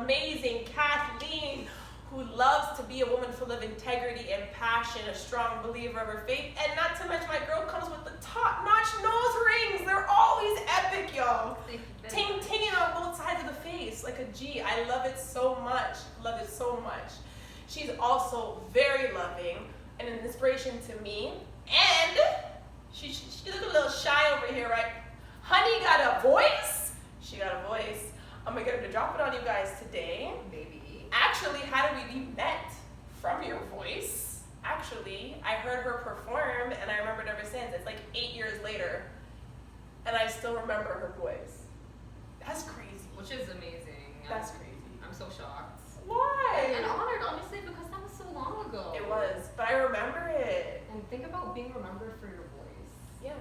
amazing Kathleen, who loves to be a woman full of integrity and passion, a strong believer of her faith. And not to mention, my girl comes with the top-notch nose rings. They're always epic, y'all. Ting-tinging on both sides of the face, like a G. I love it so much. Love it so much. She's also very loving and an inspiration to me. And she look a little shy over here, right? Honey got a voice. She got a voice. I'm gonna get her to drop it on you guys today. Baby. Actually, how did we be met? From your voice. Actually, I heard her perform and I remembered ever since. It's like 8 years later. And I still remember her voice. That's crazy. Which is amazing. That's crazy. I'm so shocked. Why? And honored, honestly, because that was so long ago. It was, but I remember it. And think about being remembered for your voice. Yeah.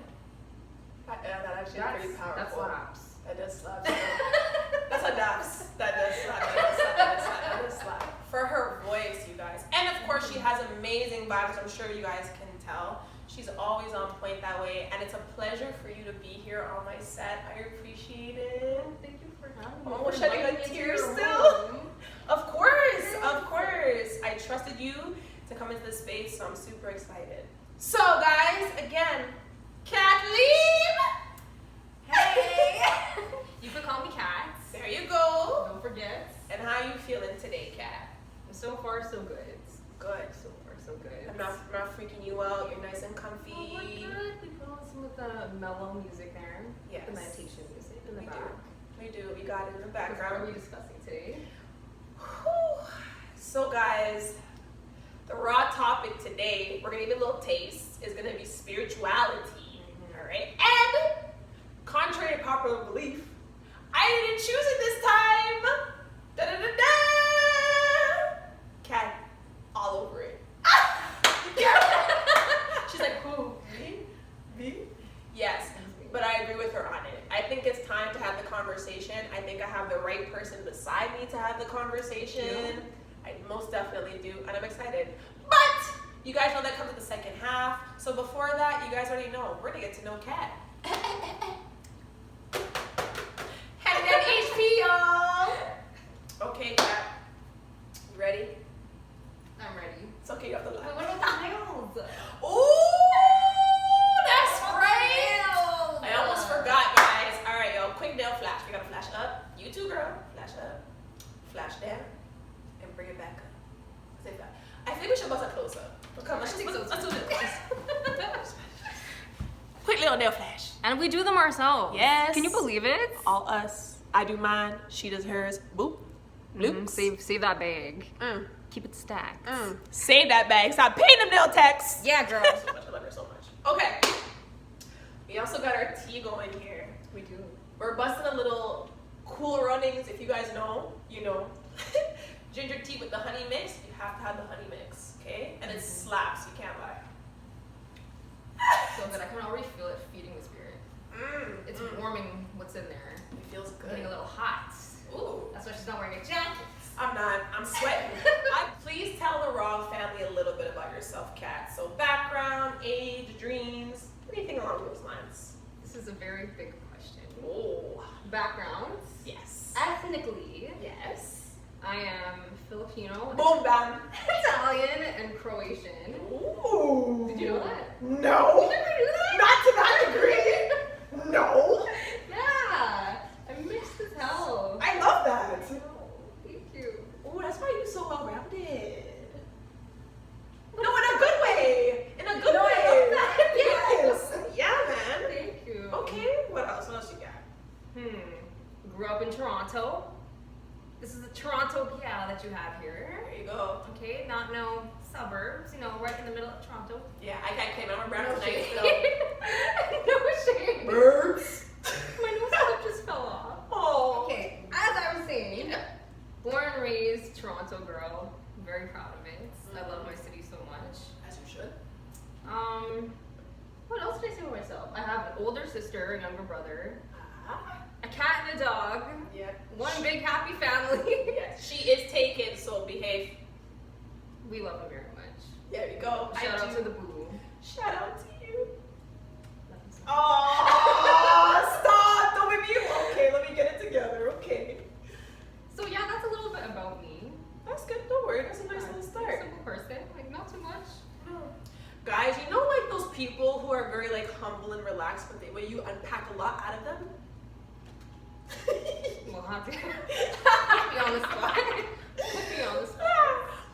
That actually is pretty powerful. That slaps. That does slap. That's a naps. That does slap. That does slap. That does slap. That does slap. For her voice, you guys. And of course, she has amazing vibes. I'm sure you guys can tell. She's always on point that way. And it's a pleasure for you to be here on my set. I appreciate it. Thank you for having me. Oh, shedding a tear still. Of course, of course. I trusted you to come into this space, so I'm super excited. So, guys, again, Kathleen. Hey. You can call me Kat. There you go. Don't forget. And how you feeling today, Kat? So far, so good. Good. So far, so good. I'm not freaking you out. You're nice and comfy. Oh, we're good. We put on some of the mellow music there. Yes. The meditation music in the We back. do. We do. We got it in the What background. are we discussing today? Whew. So, guys, the raw topic today, we're going to give it a little taste, is going to be spirituality. All right? And contrary to popular belief, I didn't choose it this time. Da-da-da-da! Cat, all over it. She's like, who? Me? Yes, but I agree with her on it. I think it's time to have the conversation. I think I have the right person beside me to have the conversation. I most definitely do, and I'm excited. But you guys know that comes in the second half. So before that, you guys already know, we're gonna get to know Kat. Having that HP, y'all. Okay, Kat. You ready? I'm ready. It's okay, you have to Wait, laugh. what about the nails? Ooh, that's right. Nails. I almost forgot, guys. All right, y'all. Quick nail flash. We gotta flash up. You too, girl. Flash up. Flash down. And bring it back up. Say that. I think we should bust a close up. Come, let's do this. Quick little nail flash. And we do them ourselves. Yes. Can you believe it? All us. I do mine. She does hers. Boop. Bloop. Save that bag. Mm. Keep it stacked. Save that bag. Stop paying them nail techs. Yeah, girl. So much. I love her so much. Okay. We also got our tea going here. We do. We're busting a little Cool Runnings. If you guys know, you know. Ginger tea with the honey mix. You have to have the honey mix, okay? And it slaps. You can't lie. So good. I can already feel it feeding the spirit. It's warming what's in there. It feels good. Getting a little hot. Ooh. That's why she's not wearing a jacket. I'm not. I'm sweating. Please tell the Raw family a little bit about yourself, Kat. So background, age, dreams, anything along those lines. This is a very big question. Oh. Backgrounds. Yes. Ethnically, Yes. I am Filipino, Boom, bam. Italian, and Croatian. Ooh. Did you know that? No. You never knew that? Not to that degree. No. Yeah. I'm mixed as hell. I love that. Oh, thank you. Ooh, that's why you're so well-rounded. No, in a good way. In a good No, I way. love that. Yes. Yeah, man. Thank you. Okay, what else? What else you got? Grew up in Toronto. This is the Toronto gal that you have here. There you go. Okay, not no suburbs, you know, right in the middle of Toronto. Yeah, I can't claim I'm a brown No tonight shame. still. No shame. Birds. My nose clip just fell off. Oh. Okay, as I was saying, born and raised Toronto girl. I'm very proud of it. I love my city so much. As you should. What else did I say about myself? I have an older sister, a younger brother, Ah. a cat and a dog, Yeah. one big happy family. Yes, she is taken, so behave. We love her very much. There you go. Shout out to the boo. Shout out to you. Nothing's- Oh, stop! Don't make me. Okay, let me get it together. Okay. So yeah, that's a little bit lot out of them? Well, I'll have to put me on the spot. Put me on the spot.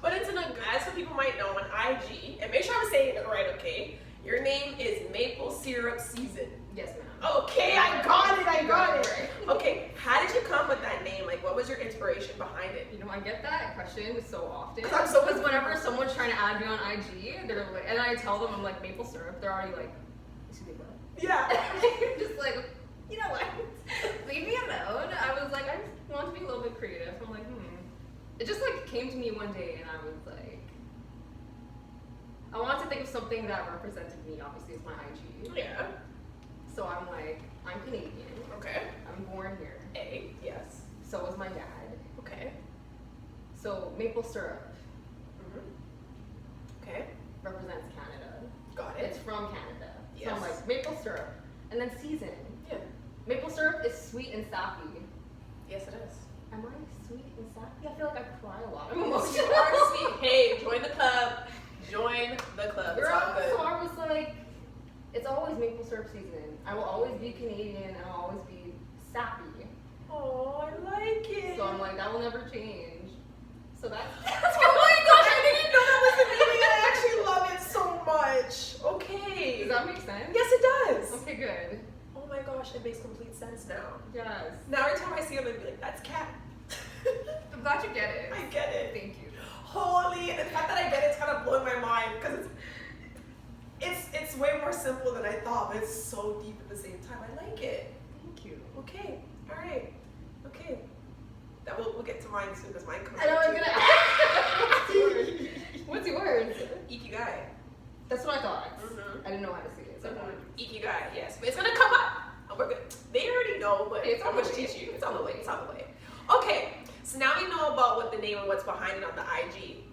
But it's in a, as some people might know, on IG, and make sure I'm saying it right, okay? Your name is Maple Syrup Season. Yes, ma'am. Okay, I got it. Right. Okay, how did you come with that name? Like, what was your inspiration behind it? You know, I get that question so often. I'm so Because whenever someone's trying to add me on IG, they're like, and I tell them I'm like maple syrup, they're already like, excuse me, what? Yeah. I'm just like, you know what? Leave me alone. I was like, I just want to be a little bit creative. I'm like, It just like came to me one day, and I was like, I wanted to think of something that represented me. Obviously, it's my IG. Yeah. So I'm like, I'm Canadian. Okay. I'm born here. A, yes. So was my dad. Okay. So maple syrup Okay. represents Canada. Got It's it. from Canada. Yes. So I'm like, maple syrup. And then season. Yeah. Maple syrup is sweet and sappy. Yes, it is. Am I sweet and sappy? I feel like I cry a lot. I'm You emotional. are sweet. Hey, join the club. Join the club. It's all Girl, good. so I was like, it's always maple syrup season. I will always be Canadian and I'll always be sappy. Oh, I like it. So I'm like, that will never change. So that's Oh my gosh, I didn't know that was the meaning, and I actually love it so much. Okay. Does that make sense? Yes, it does. Okay, good. Oh my gosh, it makes complete sense now. Yes. Now every time I see him, I'd be like, that's Cat. I'm glad you get it. I get it. Thank you. Holy, and the fact that I get it's kind of blowing my mind because it's way more simple than I thought, but it's so deep at the same time. I like it. Thank you. Okay, all right, okay. That we'll get to mine soon because mine comes. I know up I'm too. gonna ask. What's yours? Ikigai. That's what I thought. Mhm. I didn't know how to say it. So Ikigai, yes, but it's gonna come up. Oh, we're good. They already know, but It's I'm on gonna the way. teach you. It's on the way. It's on the way. Okay, so now we know about what the name and what's behind it on the IG.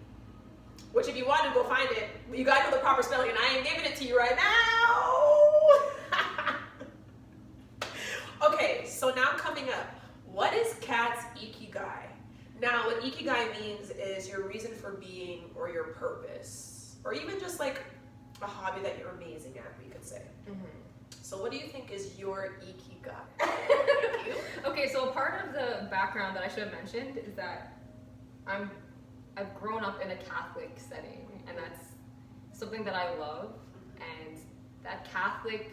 Which, if you want to go find it, you gotta know the proper spelling, and I ain't giving it to you right now. Okay, so now coming up, what is Kat's Ikigai? Now, what Ikigai means is your reason for being or your purpose, or even just like a hobby that you're amazing at, we could say. So what do you think is your Ikigai? Okay, so a part of the background that I should have mentioned is that I've grown up in a Catholic setting, and that's something that I love, and that Catholic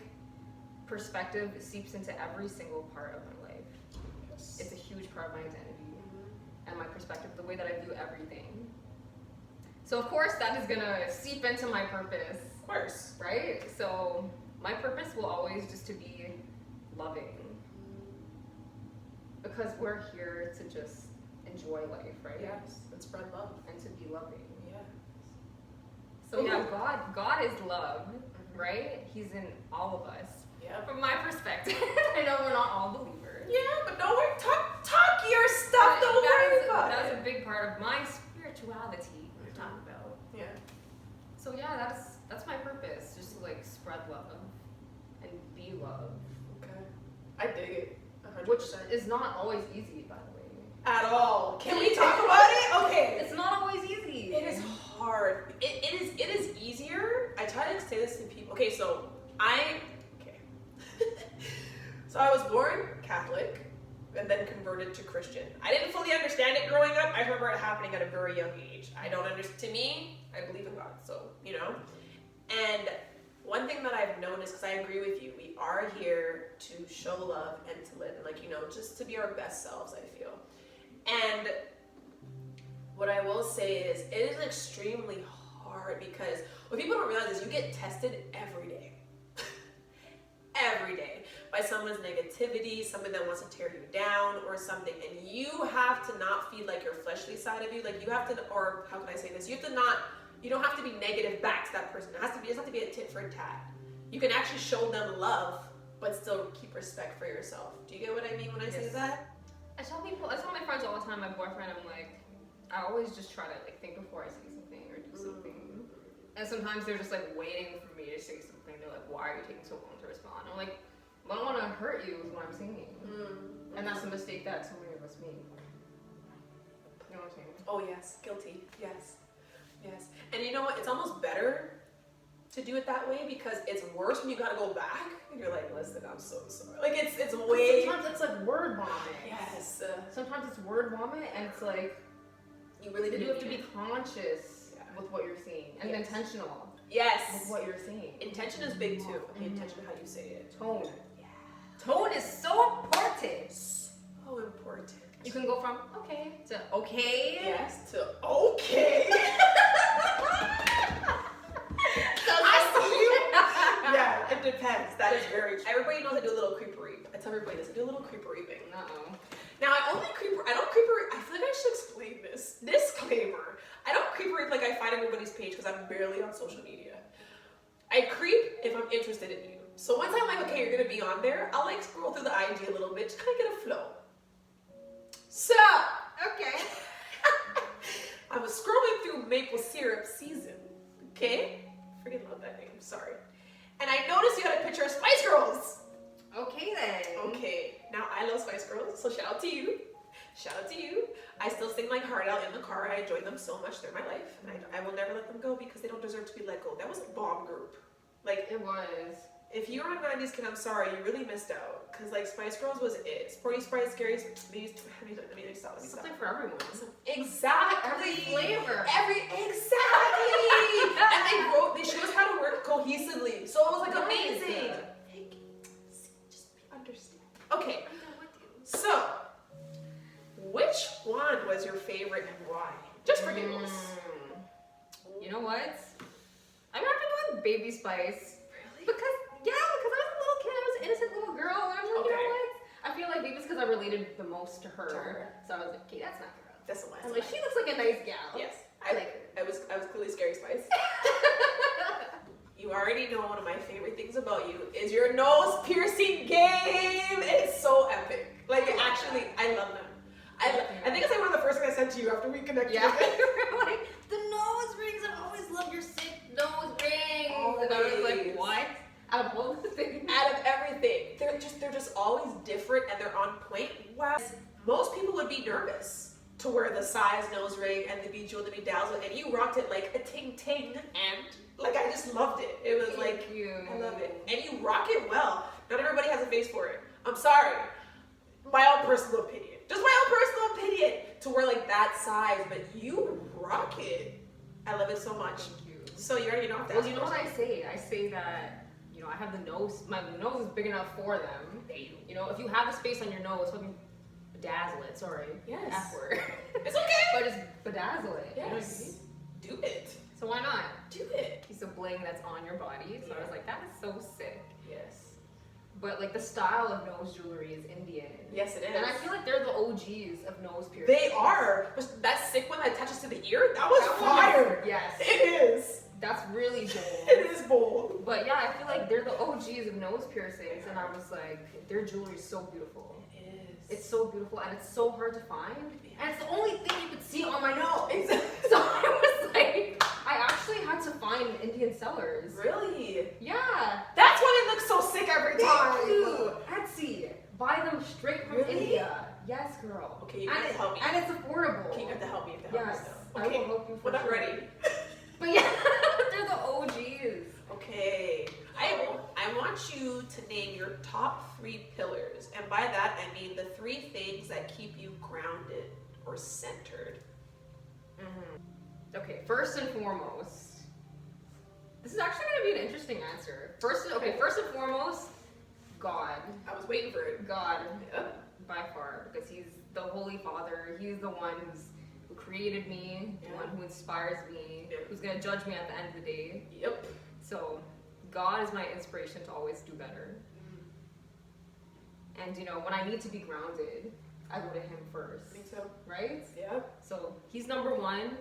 perspective seeps into every single part of my life. It's a huge part of my identity and my perspective, the way that I view everything. So of course that is gonna seep into my purpose. Of course. Right? So my purpose will always just to be loving. Because we're here to just enjoy life, right? Yes, and spread love. And to be loving. Yeah. So yeah, God is love, right? He's in all of us. Yeah. From my perspective. I know we're not all believers. Yeah, but don't worry. Talk your stuff. But Don't worry about that's it. a big part of my spirituality we're talking about. Yeah. So yeah, that's my purpose. Just to like spread love and be love. Okay. I dig it. 100%. Which is not always easy, by the way. At all. Can we talk about it? Okay. It's not always easy. It is hard. It is easier. I try to say this to people. Okay, so so I was born Catholic and then converted to Christian. I didn't fully understand it growing up. I remember it happening at a very young age. I don't understand. To me, I believe in God, so, you know. And one thing that I've noticed, because I agree with you, we are here to show love and to live, and like, you know, just to be our best selves, I feel. And what I will say is, it is extremely hard because what people don't realize is you get tested every day. Every day. By someone's negativity, somebody that wants to tear you down or something. And you have to not feed like your fleshly side of you. Like you have to, or how can I say this? You don't have to be negative back to that person. It doesn't have to be a tit for a tat. You can actually show them love, but still keep respect for yourself. Do you get what I mean when I say that? I tell my friends all the time, my boyfriend, I'm like, I always just try to like think before I say something or do something. And sometimes they're just like waiting for me to say something. They're like, why are you taking so long to respond? I'm like, I don't want to hurt you is what I'm saying. And that's a mistake that so many of us make. You know what I'm saying? Oh yes, guilty. Yes. Yes. And you know what? It's almost better to do it that way because it's worse when you gotta go back and you're like, listen, I'm so sorry. Like it's way. Sometimes it's like word vomit. Yes. Sometimes it's word vomit, and it's like You really didn't. you have to be conscious with what you're seeing and intentional. Yes. With what you're seeing. Intention is big too. Pay attention to how you say it. Tone. Yeah. Tone is so important. So important. You can go from okay to okay. Yes to okay. Yeah, it depends. That is very true. Everybody knows I do a little creepery. I tell everybody this. I do a little creepery. Uh-oh. Now I don't creeper. I feel like I should explain this. Disclaimer. I don't creeper like I find everybody's page because I'm barely on social media. I creep if I'm interested in you. So once I'm like, okay, you're gonna be on there, I'll like scroll through the IG a little bit, just kind of get a flow. So, Okay. I was scrolling through maple syrup season, okay? Forget about that name, sorry. And I noticed you had a picture of Spice Girls. Okay then. Okay, now I love Spice Girls, so shout out to you. Shout out to you. I still sing my heart out in the car. I enjoy them so much. They're my life. And I will never let them go because they don't deserve to be let go. That was a bomb group. Like, It was. if you were a 90s kid, I'm sorry, you really missed out. Because, like, Spice Girls was it. Sporty Spice, Scary, let me stop. Something for everyone. Exactly. Every flavor. Exactly. And they showed us how to work cohesively. So it was, like, amazing. Just understand. Okay. So, which one was your favorite and why? Just for giggles. You know what? I'm not gonna go with Baby Spice. Really? Because I was a little kid, I was an innocent little girl, and I'm like, you know what? I feel like maybe it's because I related the most to her. So I was like, okay, that's not girl. That's the one. I'm like, she looks like a nice gal. Yes. I like her. I was clearly Scary Spice. You already know one of my favorite things about you is your nose piercing game. It's so epic. Like, actually, I love them. I think it's like one of the first things I said to you after we connected. Yeah. You're like, the nose rings, I've always loved your sick nose rings. And I was like, what? Out of all the things. Out of everything. They're just always different and they're on point. Wow. Most people would be nervous to wear the size nose ring and the Bejeweled and Bedazzled, and you rocked it like a ting ting, and like I just loved it. It was like, I love it. And you rock it well. Not everybody has a face for it. I'm sorry. My own personal opinion. Just my own personal opinion to wear like that size, but you rock it. I love it so much. Thank you. So you already know if that's Well, you know what I say? I say that, you know, I have the nose, my nose is big enough for them. You know, if you have the space on your nose, fucking bedazzle it, sorry. Yes. F word. It's okay. But just bedazzle it. Yes. You know what I mean? Do it. So why not? Do it. Piece of bling that's on your body. So I was like, that is so sick. Yes. But like the style of nose jewelry is Indian. Yes, it is. And I feel like they're the OGs of nose piercings. They are. But that sick one that attaches to the ear, that was fire. Yes. It is. That's really bold. It is bold. But yeah, I feel like they're the OGs of nose piercings, and I was like, their jewelry is so beautiful. It is. It's so beautiful, and it's so hard to find, and it's the only thing you could see on my nose. Exactly. So I was like, I actually had to find Indian sellers. Really? Yeah. That's why they look so sick every time. Thank you. Etsy. Buy them straight from Really? India. Yes, girl. Okay, you and have to help me. And it's affordable. Okay, you have to help me. You have to help Yes, me still. I will help you for when I'm sure. ready. But yeah, they're the OGs. Okay. I want you to name your top 3 pillars. And by that, I mean the 3 things that keep you grounded or centered. Okay, first and foremost, this is actually going to be an interesting answer. First and foremost, God. I was waiting for it. God, Yeah. by far, because He's the Holy Father. He's the one who created me, the one who inspires me, who's going to judge me at the end of the day. Yep. So, God is my inspiration to always do better. And you know, when I need to be grounded, I go to Him first. Me too. Right? Yeah. So, He's number 1.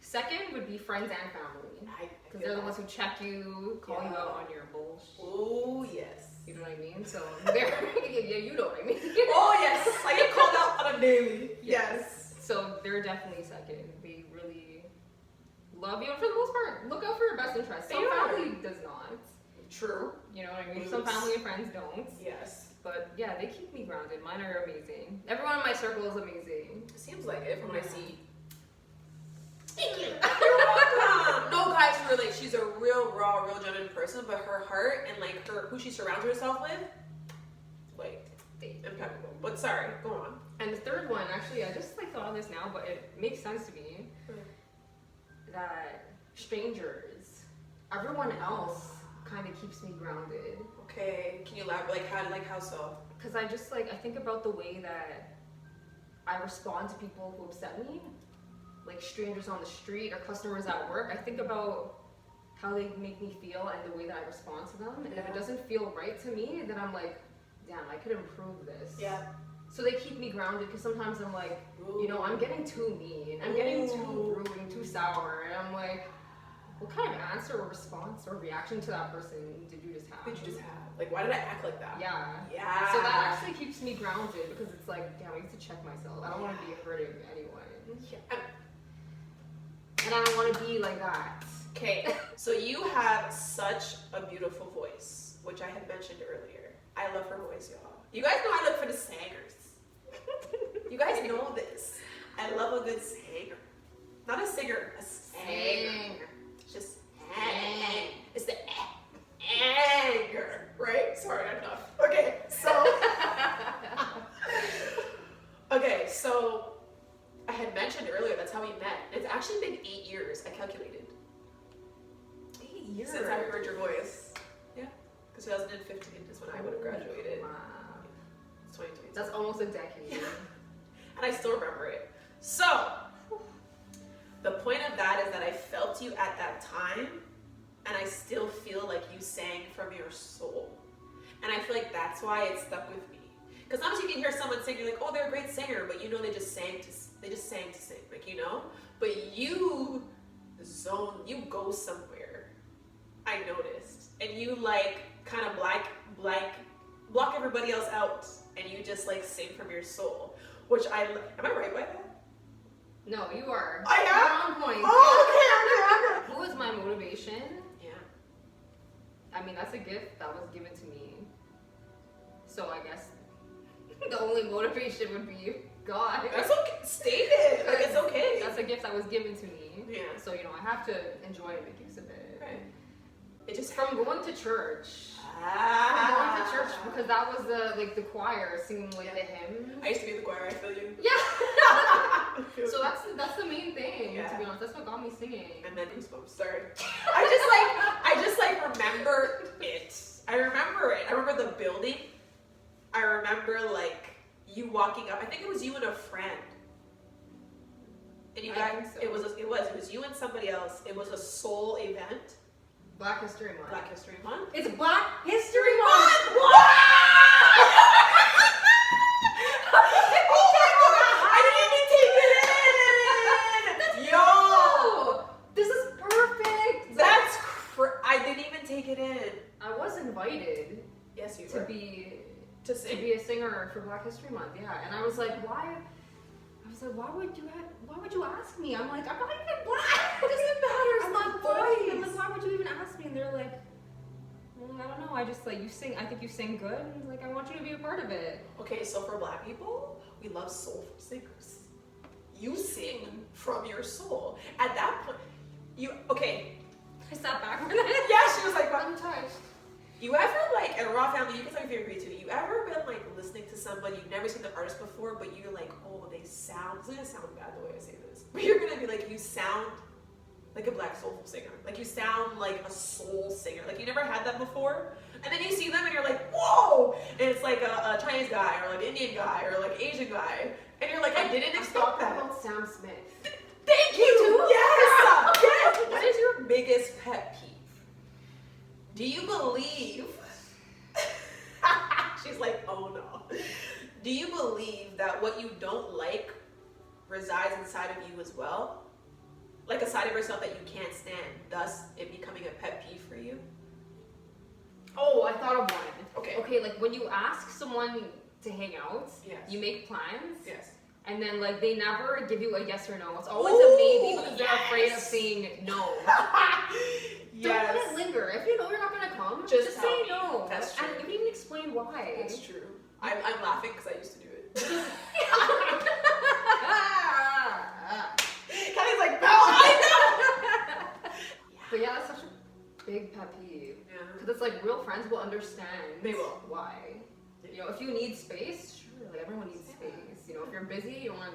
Second would be friends and family. Because they're the ones who check you, call you out on your bullshit. Oh, yes. You know what I mean? So, yeah, you know what I mean. Oh, yes. I get called out on a daily. Yes. So, they're definitely second. They really love you. And for the most part, look out for your best interests. Some family does not. True. You know what I mean? Some family and friends don't. Yes. But yeah, they keep me grounded. Mine are amazing. Everyone in my circle is amazing. Seems like it from what I see. Thank you. You're welcome. No, how to relate. She's a real raw, real genuine person, but her heart and like who she surrounds herself with, like impeccable. But sorry, go on. And the third one, actually, I just like thought of this now, but it makes sense to me. That strangers, everyone else kind of keeps me grounded. Okay, can you elaborate? Like how so? Because I just like, I think about the way that I respond to people who upset me, like strangers on the street or customers at work. I think about how they make me feel and the way that I respond to them. And if it doesn't feel right to me, then I'm like, damn, I could improve this. Yeah. So they keep me grounded because sometimes I'm like, you know, I'm getting too mean, I'm getting too rude and too sour, and I'm like, what kind of answer or response or reaction to that person did you just have? Like, why did I act like that? Yeah. Yeah. So that actually keeps me grounded because it's like, damn, I need to check myself. I don't want to be hurting anyone. Yeah. And I don't want to be like that. Okay, so you have such a beautiful voice, which I had mentioned earlier. I love her voice, y'all. You guys know I look for the singers. You guys know this. I love a good singer. Not a singer, a singer. It's just it's the anger, right? Sorry, enough. Okay, so I had mentioned earlier that's how we met. It's actually been 8 years, I calculated. 8 years? Since I heard your voice. Yeah. Because 2015 is when I would have graduated. Wow. It's 2020. That's almost a decade. Yeah. And I still remember it. So, the point of that is that I felt you at that time, and I still feel like you sang from your soul. And I feel like that's why it stuck with me. Because sometimes you can hear someone sing, you're like, oh, they're a great singer, but you know they just sang to sing, like, you know? But you go somewhere, I noticed. And you like kind of block everybody else out, and you just like sing from your soul. Which am I right by that? No, you are. I am? You're on point. Oh, okay. Who is my motivation? Yeah. I mean, that's a gift that was given to me. So I guess the only motivation would be God. That's okay. State it. Like, it's okay. That's a gift that was given to me. Yeah. So, you know, I have to enjoy and make use of it. Right. It just From going to church. Ah. From going to church because that was the choir singing like the hymns. I used to be in the choir. I feel you. Yeah. So that's the main thing. Yeah. To be honest, that's what got me singing. And then goosebumps. Sorry. I just remember it. I remember it. I remember the building. I remember like you walking up. I think it was you and a friend. And you guys, so. it was you and somebody else. It was a soul event. Black History Month. Black History Month. It's Black History Month. What? Oh my god! I didn't even take it in. Yo, this is perfect. that's I didn't even take it in. I was invited Yes, you to were. To be a singer for Black History Month. Yeah, and I was like, why? I was like, why would you ask me? I'm like, I'm not even black. It doesn't matter. It's my voice. I'm like, why would you even ask me? And they're like, I don't know. I just like you sing. I think you sing good. And like, I want you to be a part of it. Okay, so for black people, we love soulful singers. You sing from your soul. At that point, I sat back for that. Yeah, she was like, I'm touched. you ever like, at Raw Family, you can tell me if you agree too, you ever been like listening to somebody, you've never seen the artist before, but you're like, oh, they sound, it's gonna sound bad the way I say this, but you're gonna be like, you sound like a black soulful singer. Like you sound like a soul singer. Like you never had that before. And then you see them and you're like, whoa! And it's like a Chinese guy or like an Indian guy or like Asian guy. And you're like, I didn't expect that. About Sam Smith. Thank you! Yes! Yes! What is your biggest pet peeve? Do you believe... She's like, oh no. Do you believe that what you don't like resides inside of you as well? Like a side of yourself that you can't stand, thus it becoming a pet peeve for you? Oh, I thought of one. Okay. Okay, like when you ask someone to hang out, Yes. you make plans. Yes. And then like they never give you a yes or no. It's always Ooh, a maybe because they're afraid of yes. saying no. Yes. Don't let it linger. If you know you're not gonna come, Just just tell say me. no. That's true. And you can even explain why. That's true. I'm laughing because I used to do it. Kelly's like, no, I know. friends will understand. They will. Why? You know, if you need space, sure, like everyone needs space. You know, if you're busy, you want,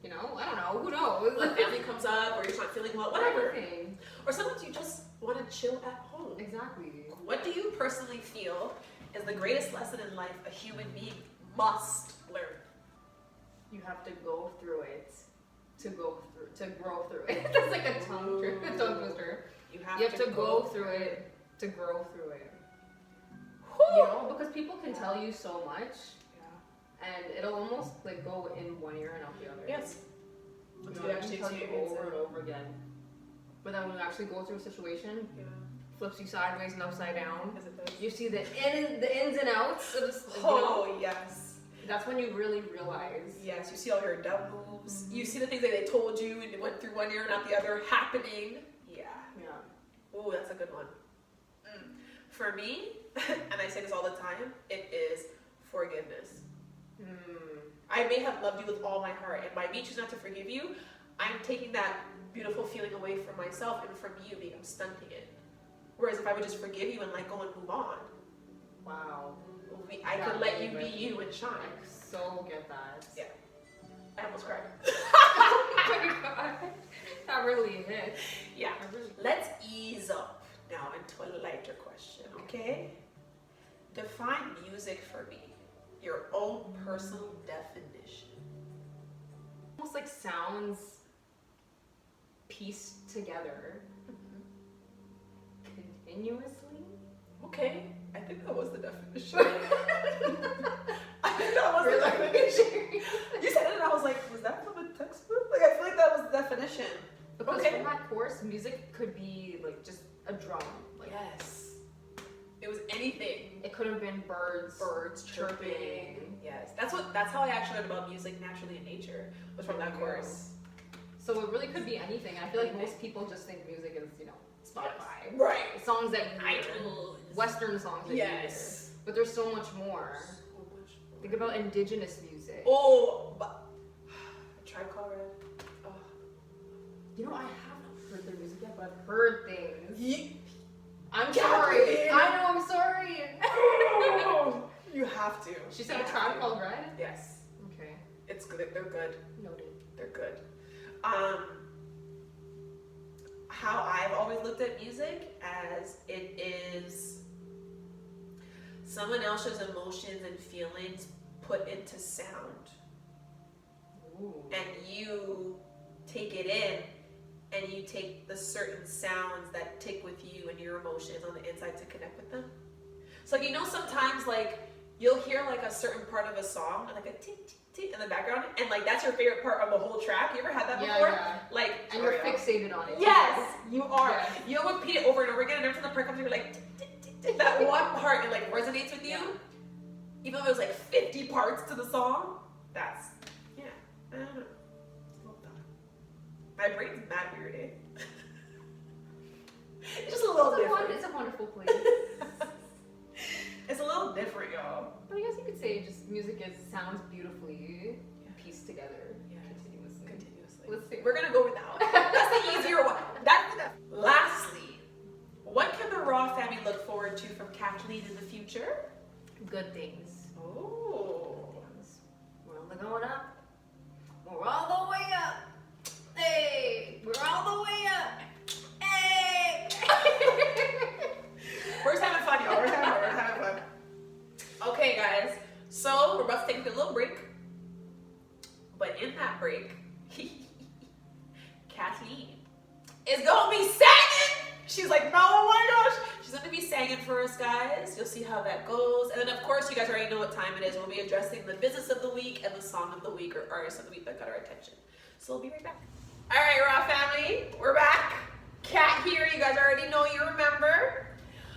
you know, I don't know, who knows? When family comes up, or you're not feeling well, whatever. Everything. Or sometimes you just want to chill at home. Exactly. What do you personally feel is the greatest lesson in life a human being must learn? You have to go through it to grow through it. That's like a tongue twister. You have to go through it to grow through it. Whew. You know, because people can tell you so much, Yeah. and it'll almost like go in one ear and out the other. Yes. You Until know, you they actually can tell you experience over it. and over again. But then when you actually go through a situation, Yeah. flips you sideways and upside down. Yes, it does. You see the ins and outs of this. You know, Oh, yes. that's when you really realize. Yes, you see all your dumb moves. You see the things that they told you and it went through one ear and out the other happening. Yeah. Yeah. Ooh, that's a good one. For me, and I say this all the time, it is forgiveness. I may have loved you with all my heart, and by me choosing not to forgive you, I'm taking that beautiful feeling away from myself and from you, because I'm stunting it. Whereas if I would just forgive you and let go and move on, Wow. I could let you be you and shine. I so get that. Yeah. I almost cried. Oh my god. That really is. Yeah. That really Let's ease up now into a lighter question, okay? Define music for me. Your own personal definition. almost like sounds pieced together continuously. Okay, I think that was the definition. I think that was the definition. You said it and I was like, was that from a textbook? Like, I feel like that was the definition. Because Okay. from that course, music could be like just a drum. Like, Yes. It was anything. it could have been birds. Birds chirping. Yes. That's how I actually learned about music naturally in nature, was from that course. So it really could be anything. I feel like most people just think music is, you know, Spotify. Right. Songs that you hear. iTunes. Western songs that Yes. you hear. But there's so much more. So much more. Think about indigenous music. Oh, but Tribe Called Red. Oh. You know, I haven't heard their music yet, but I've heard things. Ye- I'm Catherine! sorry. I know, I'm sorry. You have to. She said You a have Tribe to. Called Red? Yes, Okay. it's good. They're good. Noted. They're good. How I've always looked at music as it is someone else's emotions and feelings put into sound, Ooh. and you take it in, and you take the certain sounds that tick with you and your emotions on the inside to connect with them. So, like, you know, sometimes like you'll hear like a certain part of a song and like a tick tick tick in the background, and like that's your favorite part of the whole track. You ever had that Yeah, before? yeah. Like, And you're Oreo. fixated on it. Yes, you are. Yes. You'll repeat it over and over again, and every time the part comes, you're like, tick, tick, tick, tick. That one part, it like resonates with you. Yeah. Even though there's like 50 parts to the song, that's, yeah, I don't know. Love that. My brain's mad weird, eh? It's just a little different. It's a wonderful place. It's a little different, y'all. But I guess you could say just music sounds beautifully pieced together continuously. Continuously. Let's see. We're gonna go with that one. That's the easier one. Lastly, what can the Raw family look forward to from Kathleen in the future? Good things. Oh. We're only going up. We're all the way up. Hey, we're all the way up. Hey. We're just having fun, y'all. We're just having fun. Okay, guys. So we're about to take a little break. But in that break, Kathleen is gonna be singing. She's like, no, oh my gosh. She's gonna be singing for us, guys. You'll see how that goes. And then, of course, you guys already know what time it is. We'll be addressing the business of the week and the song of the week or artist of the week that got our attention. So we'll be right back. All right, Raw family, we're back. Kat here. You guys already know. You remember.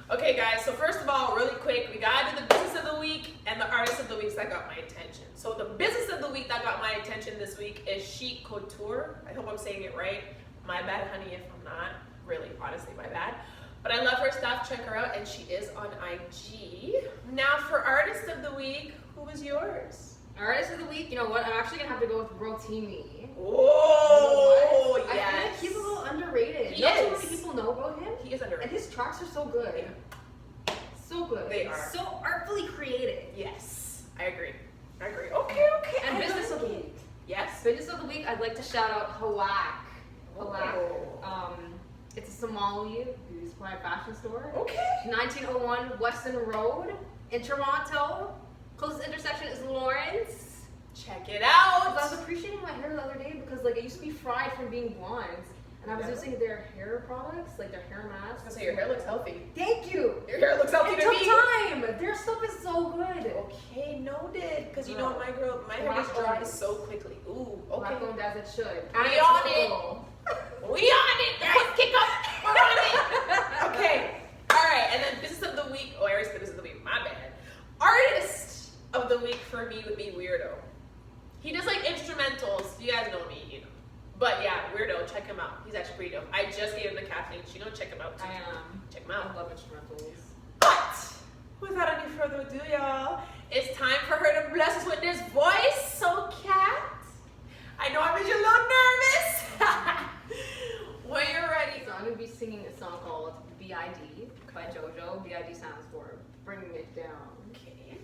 Okay, guys, so first of all, really quick, we got to the business of the week and the artist of the week that got my attention. So the business of the week that got my attention this week is Chic Couture. I hope I'm saying it right. My bad, honey, if I'm not. Really, honestly, my bad. But I love her stuff. Check her out, and she is on IG. Now, for artist of the week, who was yours? Artist of the week, you know what? I'm actually gonna have to go with Rotimi. Oh, I feel like yes. he's a little underrated. He Not too is. many people know about him. He is And underrated. his tracks are so good. So good. They are. So artfully created. Yes, I agree. Okay. And I business like of the it. week. Yes. Business of the week, I'd like to shout out Halak. Halak. Oh. It's a Somali beauty supply fashion store. Okay. 1901 Weston Road in Toronto. Closest intersection is Lawrence. Check it out. I was appreciating my hair the other day because like it used to be fried from being blonde. And I was using their hair products, like their hair masks. I was gonna say your hair looks healthy. Thank you. Your hair looks healthy It to took me. time. Their stuff is so good. Okay, noted. Because you know my hair Black just dries owned. so quickly. Ooh, okay. Black owned as it should. We on it. We on it. Guys, kick up. We're on it. Okay. All right. And then business of the week. Oh, I already said business of the week. My bad. Artist of the week for me would be Weirdo. He does like instrumentals. You guys know me, you know. But yeah, Weirdo, check him out. He's actually pretty dope. I just gave him the Kathleen. You know, check him out too. Check him out. I love instrumentals. But without any further ado, y'all, it's time for her to bless us with this voice. So, Kat, I know I made you a little nervous. When you're ready. So I'm gonna be singing a song called B.I.D. by JoJo. B.I.D. stands for Bringing It Down. Okay.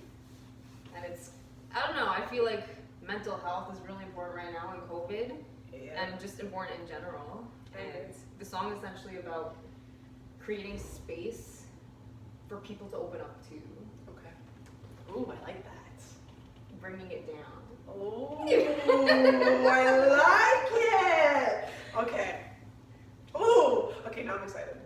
And it's, I don't know, I feel like mental health is really important right now in COVID. Yeah. And just important in general. And the song is essentially about creating space for people to open up to. Okay. Ooh, I like that. Bringing it down. Oh, I like it. Okay. Ooh. Okay, now I'm excited.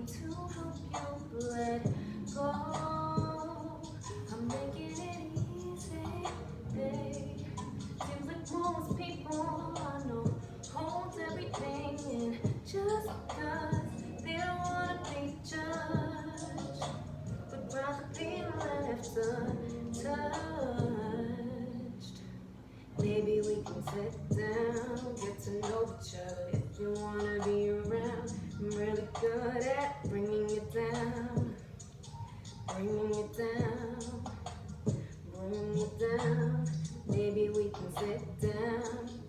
To help you let go, I'm making it easy, babe. Seems like most people I know hold everything in just because they don't wanna be judged, but rather be left untouched. Maybe we can sit down, get to know each other if you wanna be around. I'm really good at bringing it down, bringing it down, bringing it down. Maybe we can sit down,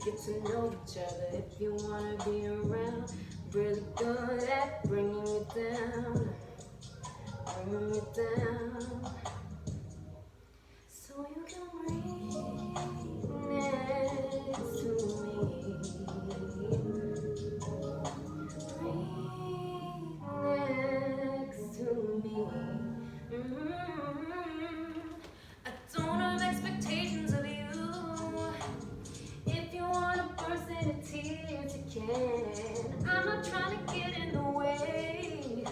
get to know each other if you wanna be around. Really good at bringing it down, bringing it down. So you can breathe next to me. Next to me. I don't have expectations of you. If you want to burst into tears, you can. I'm not trying to get in the way.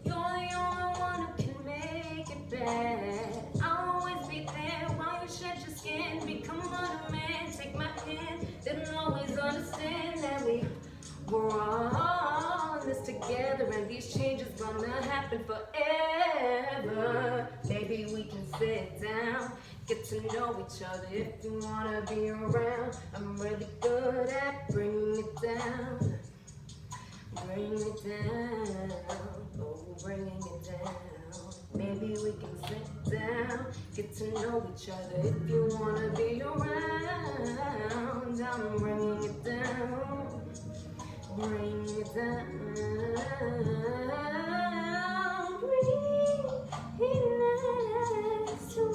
You're the only one who can make it bad. I'll always be there while you shed your skin. Become another man, take my hand. Didn't always understand that we were all in this together, and these changes gonna happen forever. Maybe we can sit down, get to know each other if you wanna be around. I'm really good at bringing it down, bringing it down, oh, bringing it down. Maybe we can sit down, get to know each other if you wanna be around. I'm bringing it down, bring it down, bring it next to me.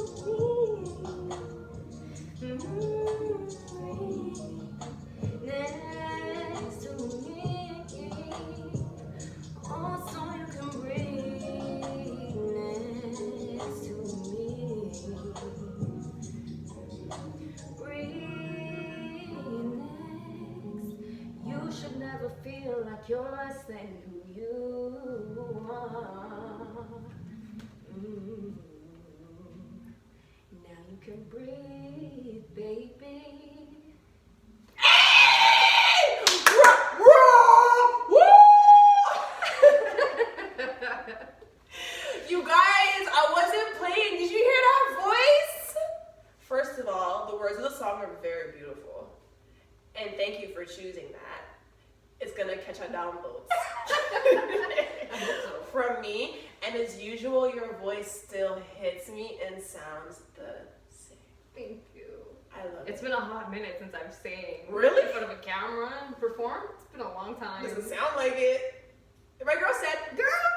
Bring next to me. Oh, so you can breathe next to me. Breathe next. You should never feel like you're less than who you are. Now you can breathe, baby. You guys, I wasn't playing. Did you hear that voice? First of all, the words of the song are very beautiful. And thank you for choosing that. It's gonna catch on downloads I hope so. from me. And as usual, your voice still hits me and sounds the same. Thank you. I love It's it. been a hot minute since I've sang Really? in front of a camera and performed. It's been a long time. Doesn't sound like it. My girl said,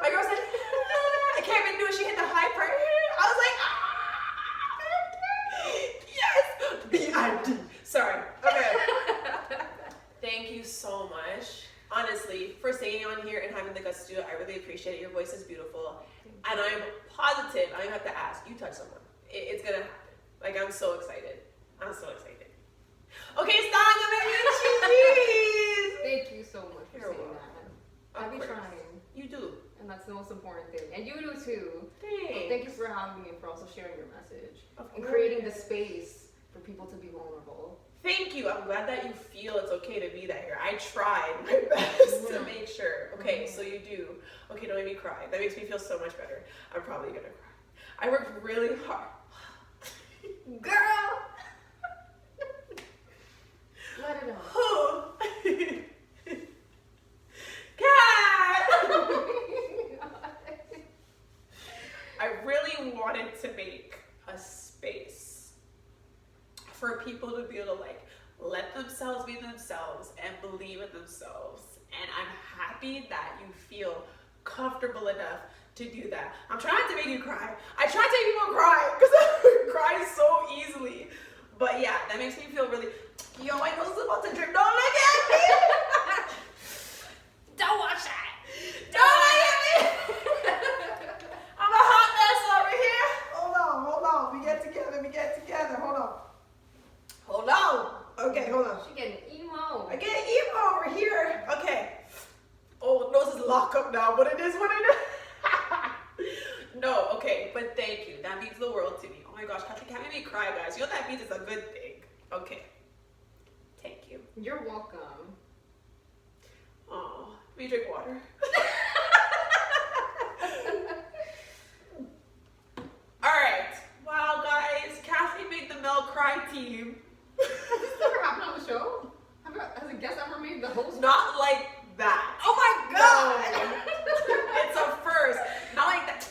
my girl said, I can't even do it. She hit the high part. I was like, yes, B-I-D. Sorry. Okay. Thank you so much. Honestly, for singing on here and having the guts to do it, I really appreciate it. Your voice is beautiful. And I'm positive, I don't have to ask, you touch someone. It's gonna happen. Like, I'm so excited. I'm so excited. Okay, stop, I'm gonna make cheese. Thank you so much for You're saying welcome. that. Of I'll be course. trying. You do. And that's the most important thing. And you do too. Thanks. Thank you for having me and for also sharing your message. Of And creating the course. space for people to be vulnerable. Thank you. I'm glad that you feel it's okay to be that here. I tried my best to make sure. Okay, so you do. Okay, don't make me cry. That makes me feel so much better. I'm probably gonna cry. I worked really hard. Girl! Let it out. Cat! I really wanted to make a space for people to be able to like let themselves be themselves and believe in themselves. And I'm happy that you feel comfortable enough to do that. I'm trying to make you cry. I try to make people cry because I cry so easily. But yeah, that makes me feel really, yo, I know who's about to drink. Don't look at me. Don't watch that. Don't look at me. I'm a hot mess over here. Hold on. We get together. Hold on. Okay, hold on. She getting emo. I get emo over here. Okay. Oh, nose is locked up now, but it is what it is. No, okay, but thank you. That means the world to me. Oh my gosh, Kathy, can't make me cry, guys. You know what that means? It's a good thing. Okay. Thank you. You're welcome. Oh, will you drink water? All right. Wow, guys, Kathy made the Mel cry team. Has this ever happened on the show? Has a guest ever made the host? Not like that. Oh my god! It's a first. Not like that.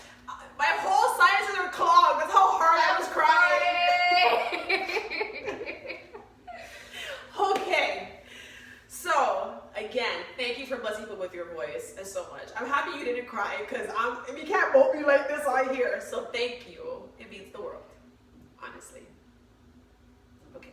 My whole sinuses are clogged. That's how hard I was crying. Okay. So, again, thank you for blessing people with your voice and so much. I'm happy you didn't cry because you can't both be like this on here. So thank you. It means the world. Honestly. Okay.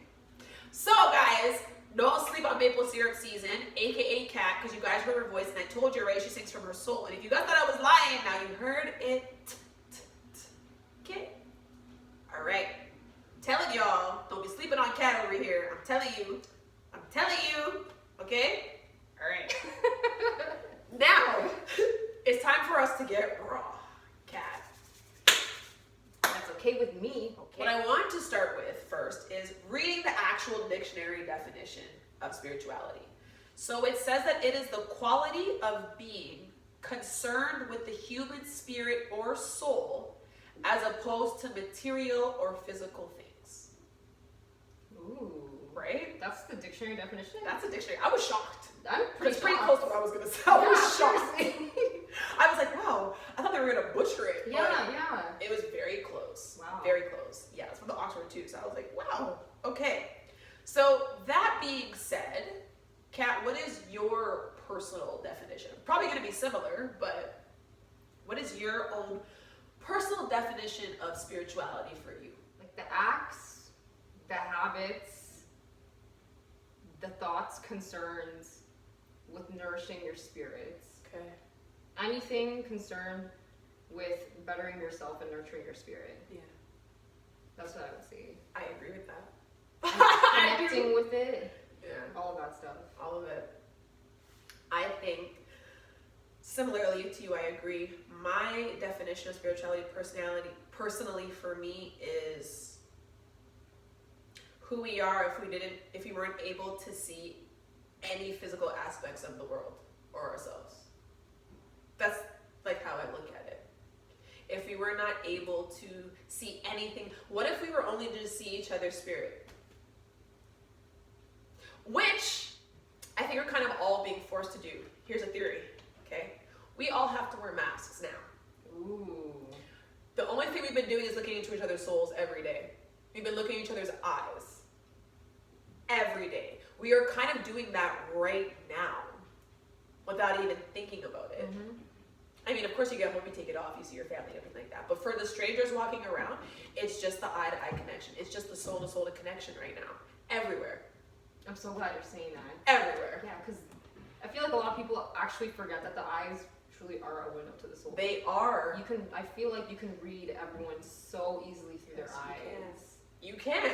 So, guys, don't sleep on maple syrup season, aka Kat, because you guys heard her voice and I told you already she sings from her soul. And if you guys thought I was lying, now you heard it. Okay? Alright. Telling y'all, don't be sleeping on Kat over here. I'm telling you. Okay? Alright. Now, it's time for us to get raw, Kat. That's okay with me. Okay. What I want to start with first is reading the actual dictionary definition of spirituality. So it says that it is the quality of being concerned with the human spirit or soul as opposed to material or physical things. Ooh. Right? That's the dictionary definition? That's a dictionary. I was shocked. I'm It's pretty shocked. close to what I was going to say. I was Yeah, shocked. seriously. I was like, wow, I thought they were going to butcher it. Yeah, but yeah. it was very close. Wow. Very close. Yeah, it's from the Oxford too. So I was like, wow, okay. So that being said, Kat, what is your personal definition? Probably going to be similar, but what is your own personal definition of spirituality for you? Like the acts, the habits, the thoughts, concerns with nourishing your spirits. Okay. Anything concerned with bettering yourself and nurturing your spirit. Yeah. That's what I would say. I agree with that. I do. Connecting with it, Yeah. all of that stuff. All of it. I think, similarly to you, I agree. My definition of spirituality, personally for me is who we are if we weren't able to see any physical aspects of the world or ourselves. That's like how I look at it. If we were not able to see anything, what if we were only to see each other's spirit? Which forced to do. Here's a theory, okay? We all have to wear masks now. Ooh. The only thing we've been doing is looking into each other's souls every day. We've been looking in each other's eyes every day. We are kind of doing that right now without even thinking about it. Mm-hmm. I mean, of course, you get home, you take it off, you see your family, everything like that. But for the strangers walking around, it's just the eye-to-eye connection. It's just the soul-to-soul connection right now. Everywhere. I'm so glad you're saying that. Everywhere. Yeah, because I feel like a lot of people actually forget that the eyes truly are a window to the soul. They are. I feel like you can read everyone so easily through their eyes. You can.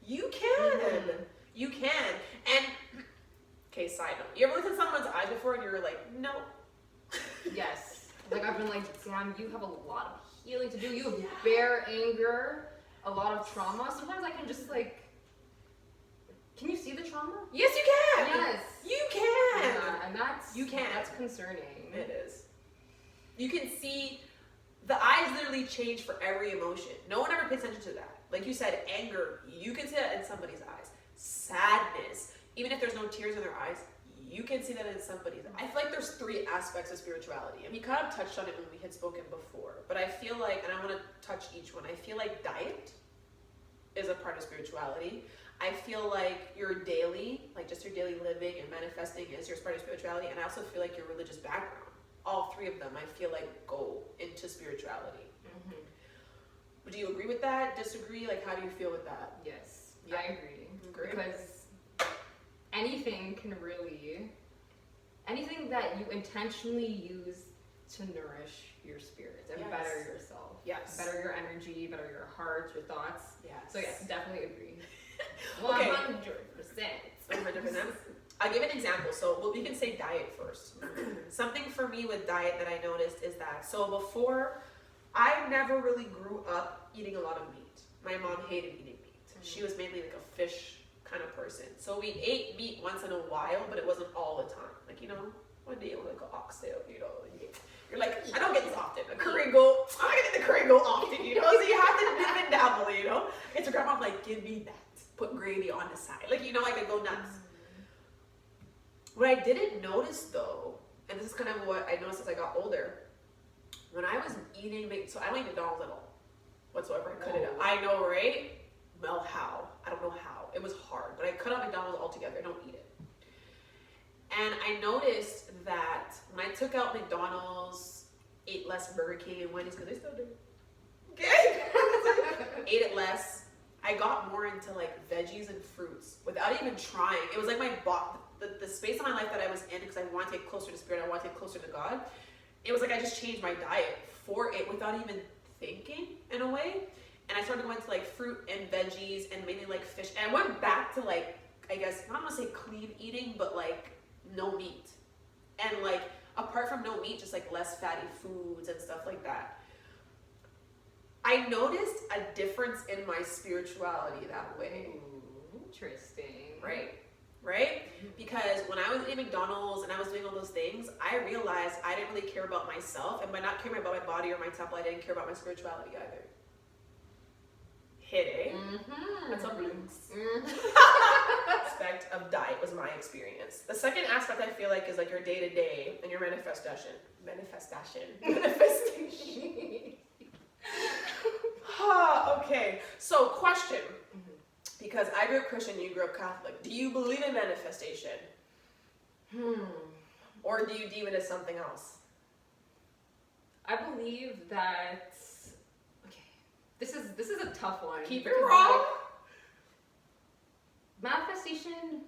You can. Mm-hmm. You can. And, okay, side note. You ever looked at someone's eyes before and you were like, no. Yes. Like, I've been like, damn, you have a lot of healing to do. You have bare anger, a lot of trauma. Sometimes I can just like, can you see the trauma? Yes, you can. Yes. You can. Yeah, and that's, You can. That's concerning. It is. You can see the eyes literally change for every emotion. No one ever pays attention to that. Like you said, anger, you can see that in somebody's eyes. Sadness, even if there's no tears in their eyes, you can see that in somebody's eyes. I feel like there's 3 aspects of spirituality. And we kind of touched on it when we had spoken before. But I feel like, and I want to touch each one, I feel like diet is a part of spirituality. I feel like your daily, like just your daily living and manifesting is your part of spirituality. And I also feel like your religious background. All 3 of them, I feel like, go into spirituality. Mm-hmm. Would you agree with that? Disagree? Like, how do you feel with that? Yes, Yeah. I agree. Agree. Because anything that you intentionally use to nourish your spirit and Yes. better yourself. Yes. Better your energy, better your heart, your thoughts. Yes. So yes, definitely agree. Okay. 100%. 100%. I'll give an example. So we can say diet first. Something for me with diet that I noticed is that, so before, I never really grew up eating a lot of meat. My mom hated eating meat. She was mainly like a fish kind of person. So we ate meat once in a while, but it wasn't all the time. Like, one day you want like an oxtail, you're like, I don't get this often. A curry goat, I get the curry goat often, so you have to dip and dabble, It's your grandma like, give me that. Put gravy on the side. Like, I could go nuts. What I didn't notice though, and this is kind of what I noticed as I got older, when I was eating meat, so I don't eat McDonald's at all, whatsoever. I cut it out. I know, right? Well, how? I don't know how. It was hard, but I cut out McDonald's altogether. I don't eat it. And I noticed that when I took out McDonald's, ate less Burger King and Wendy's, because they still do. Okay? Ate it less. I got more into like veggies and fruits without even trying. It was like my the space of my life that I was in, because I want to get closer to spirit, I want to get closer to God. It was like I just changed my diet for it without even thinking, in a way. And I started going to like fruit and veggies and mainly like fish. And I went back to like, I guess, I don't want to say clean eating, but like no meat. And like, apart from no meat, just like less fatty foods and stuff like that. I noticed a difference in my spirituality that way. Ooh, interesting. Right? Because when I was eating McDonald's and I was doing all those things, I realized I didn't really care about myself. And by not caring about my body or my temple, I didn't care about my spirituality either. Hit it. Mm-hmm. That's a roots. Mm-hmm. Aspect of diet was my experience. The second aspect I feel like is like your day-to-day and your manifestation. Okay, so question. Because I grew up Christian, you grew up Catholic. Do you believe in manifestation? Or do you deem it as something else? I believe that. Okay, this is a tough one. Keep it because, raw. like, manifestation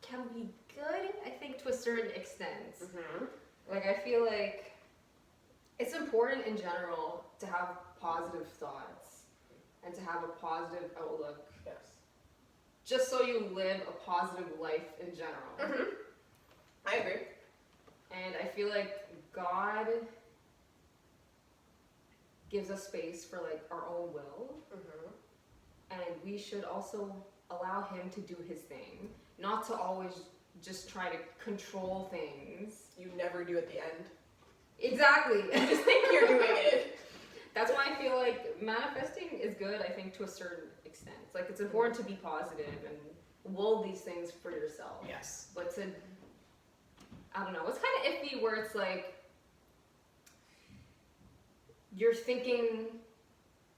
can be good, I think, to a certain extent. Mm-hmm. Like, I feel like it's important in general to have positive thoughts and to have a positive outlook. Yes. Just so you live a positive life in general. Mm-hmm. I agree. And I feel like God gives us space for like our own will. Mm-hmm. And we should also allow him to do his thing, not to always just try to control things. You never do at the end. Exactly. You just think you're doing it. That's why I feel like manifesting is good, I think, to a certain extent. Like, it's important to be positive and will these things for yourself. Yes. But to I don't know. It's kind of iffy where it's like you're thinking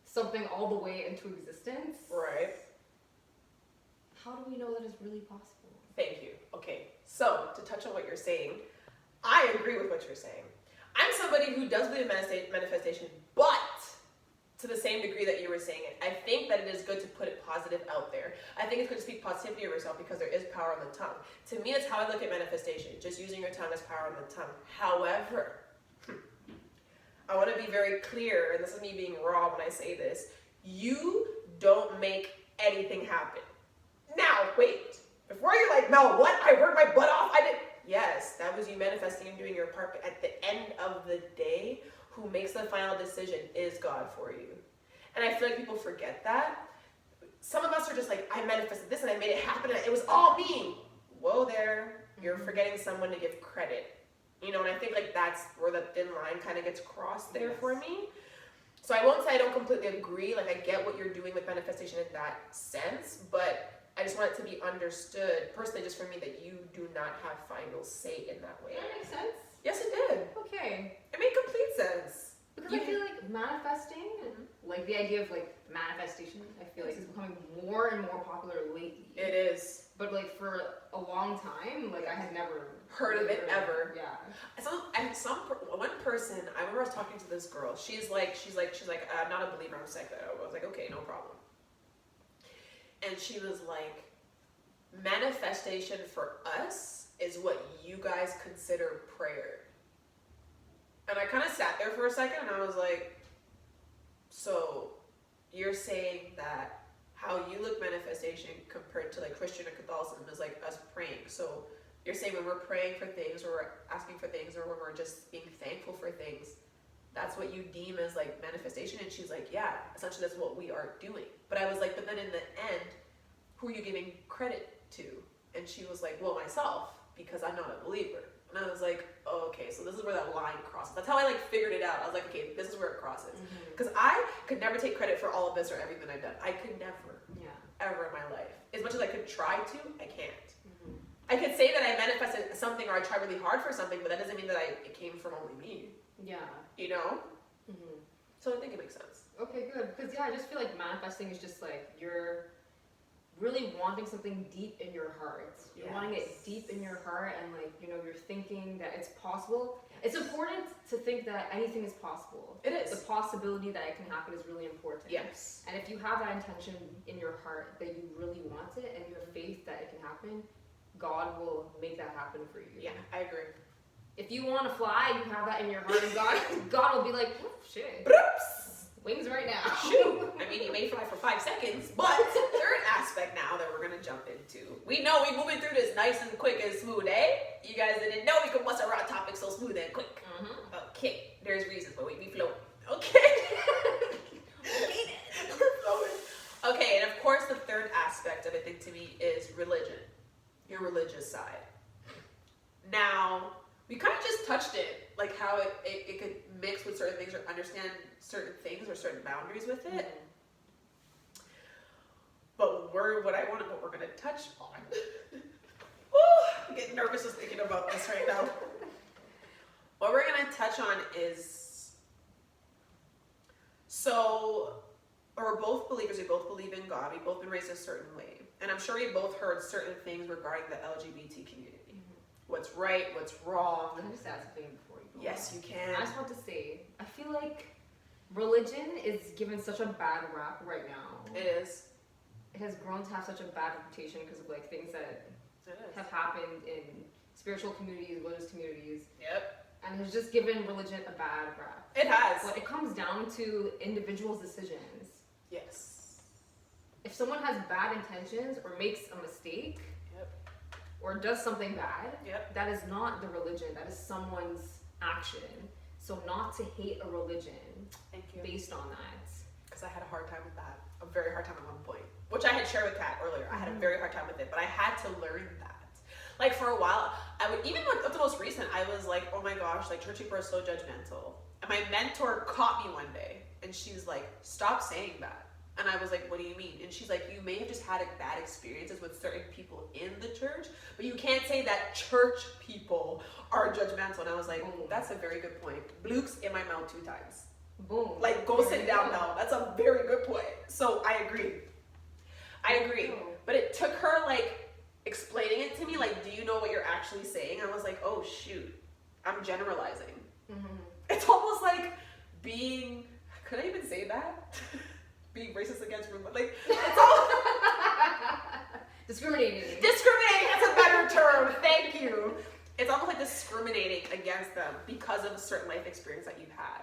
something all the way into existence. Right. How do we know that is really possible? Thank you. Okay, so to touch on what you're saying, I agree with what you're saying. I'm somebody who does believe in manifestation, but to the same degree that you were saying it, I think that it is good to put it positive out there. I think it's good to speak positivity of yourself because there is power on the tongue. To me, it's how I look at manifestation, just using your tongue as power on the tongue. However, I want to be very clear, and this is me being raw when I say this, you don't make anything happen. Now, wait, before you're like, Mel, what? I worked my butt off, I did. Yes, that was you manifesting and doing your part, but at the end of the day, who makes the final decision is God for you. And I feel like people forget that. Some of us are just like, I manifested this and I made it happen and it was all me. Whoa there, you're forgetting someone to give credit. You know, and I think like that's where the thin line kind of gets crossed there for me. So I won't say I don't completely agree, like I get what you're doing with manifestation in that sense, but I just want it to be understood, personally just for me, that you do not have final say in that way. That makes sense. Yes, it did. Okay. It made complete sense. Because I feel like manifesting, like the idea of like manifestation, I feel like is becoming more and more popular lately. It is. But like for a long time, like I had never Heard of it ever. Yeah. One person, I remember I was talking to this girl. She's like, I'm not a believer, I'm psycho. I was like, okay, no problem. And she was like, manifestation for us is what you guys consider prayer. And I kind of sat there for a second and I was like, so you're saying that how you look manifestation compared to like Christian or Catholicism is like us praying. So you're saying when we're praying for things or we're asking for things or when we're just being thankful for things, that's what you deem as like manifestation? And she's like, yeah, essentially that's what we are doing. But I was like, but then in the end, who are you giving credit to? And she was like, well, myself, because I'm not a believer. And I was like, oh, okay, so this is where that line crosses. That's how I like figured it out. I was like, okay, this is where it crosses. Because I could never take credit for all of this or everything I've done. I could never, ever in my life. As much as I could try to, I can't. I could say that I manifested something or I tried really hard for something, but that doesn't mean that it came from only me. Yeah. You know? So I think it makes sense. Okay, good. Because I just feel like manifesting is just like you're really wanting something deep in your heart. You're wanting it deep in your heart and like, you know, you're thinking that it's possible. It's important to think that anything is possible. It is. The possibility that it can happen is really important. Yes. And if you have that intention in your heart that you really want it and you have faith that it can happen, God will make that happen for you. Yeah, I agree. If you want to fly, you have that in your heart, and God will be like, oh, shit. Wings right now. Shoot. I mean, you may fly for 5 seconds, but third aspect now that we're going to jump into. We know we moving through this nice and quick and smooth, eh? You guys didn't know we could bust around topics so smooth and quick. Okay, there's reasons, but we be floating. Okay. We're flowing. Okay, and of course the third aspect of it, I think, to me is religion. Your religious side. Now, we kind of just touched it, like how it could mix with certain things or understand certain things or certain boundaries with it. But what we're going to touch on. I'm getting nervous just thinking about this right now. What we're going to touch on is, so we're both believers, we both believe in God, we've both been raised a certain way. And I'm sure we both heard certain things regarding the LGBT community. What's right, what's wrong. Can I just add something before you go? Yes, you can. I just want to say, I feel like religion is given such a bad rap right now. It is. It has grown to have such a bad reputation because of like things that have happened in spiritual communities, religious communities. Yep. And has just given religion a bad rap. It has. When it comes down to individuals' decisions. Yes. If someone has bad intentions or makes a mistake, or does something bad, that is not the religion, that is someone's action. So not to hate a religion based on that. Because I had a hard time with that. A very hard time at one point. Which I had shared with Kat earlier. I had a very hard time with it, but I had to learn that. Like for a while, I would, even with the most recent, I was like, oh my gosh, like church people are so judgmental. And my mentor caught me one day and she's like, stop saying that. And I was like, what do you mean? And she's like, you may have just had bad experiences with certain people in the church, but you can't say that church people are judgmental. And I was like, that's a very good point. Blukes in my mouth 2 times. Boom. Like, go sit down now. That's a very good point. So I agree. But it took her like explaining it to me, like, do you know what you're actually saying? I was like, oh shoot, I'm generalizing. It's almost like being, could I even say that? Being racist against women, like, it's all Discriminating, that's a better term, thank you. It's almost like discriminating against them because of a certain life experience that you've had.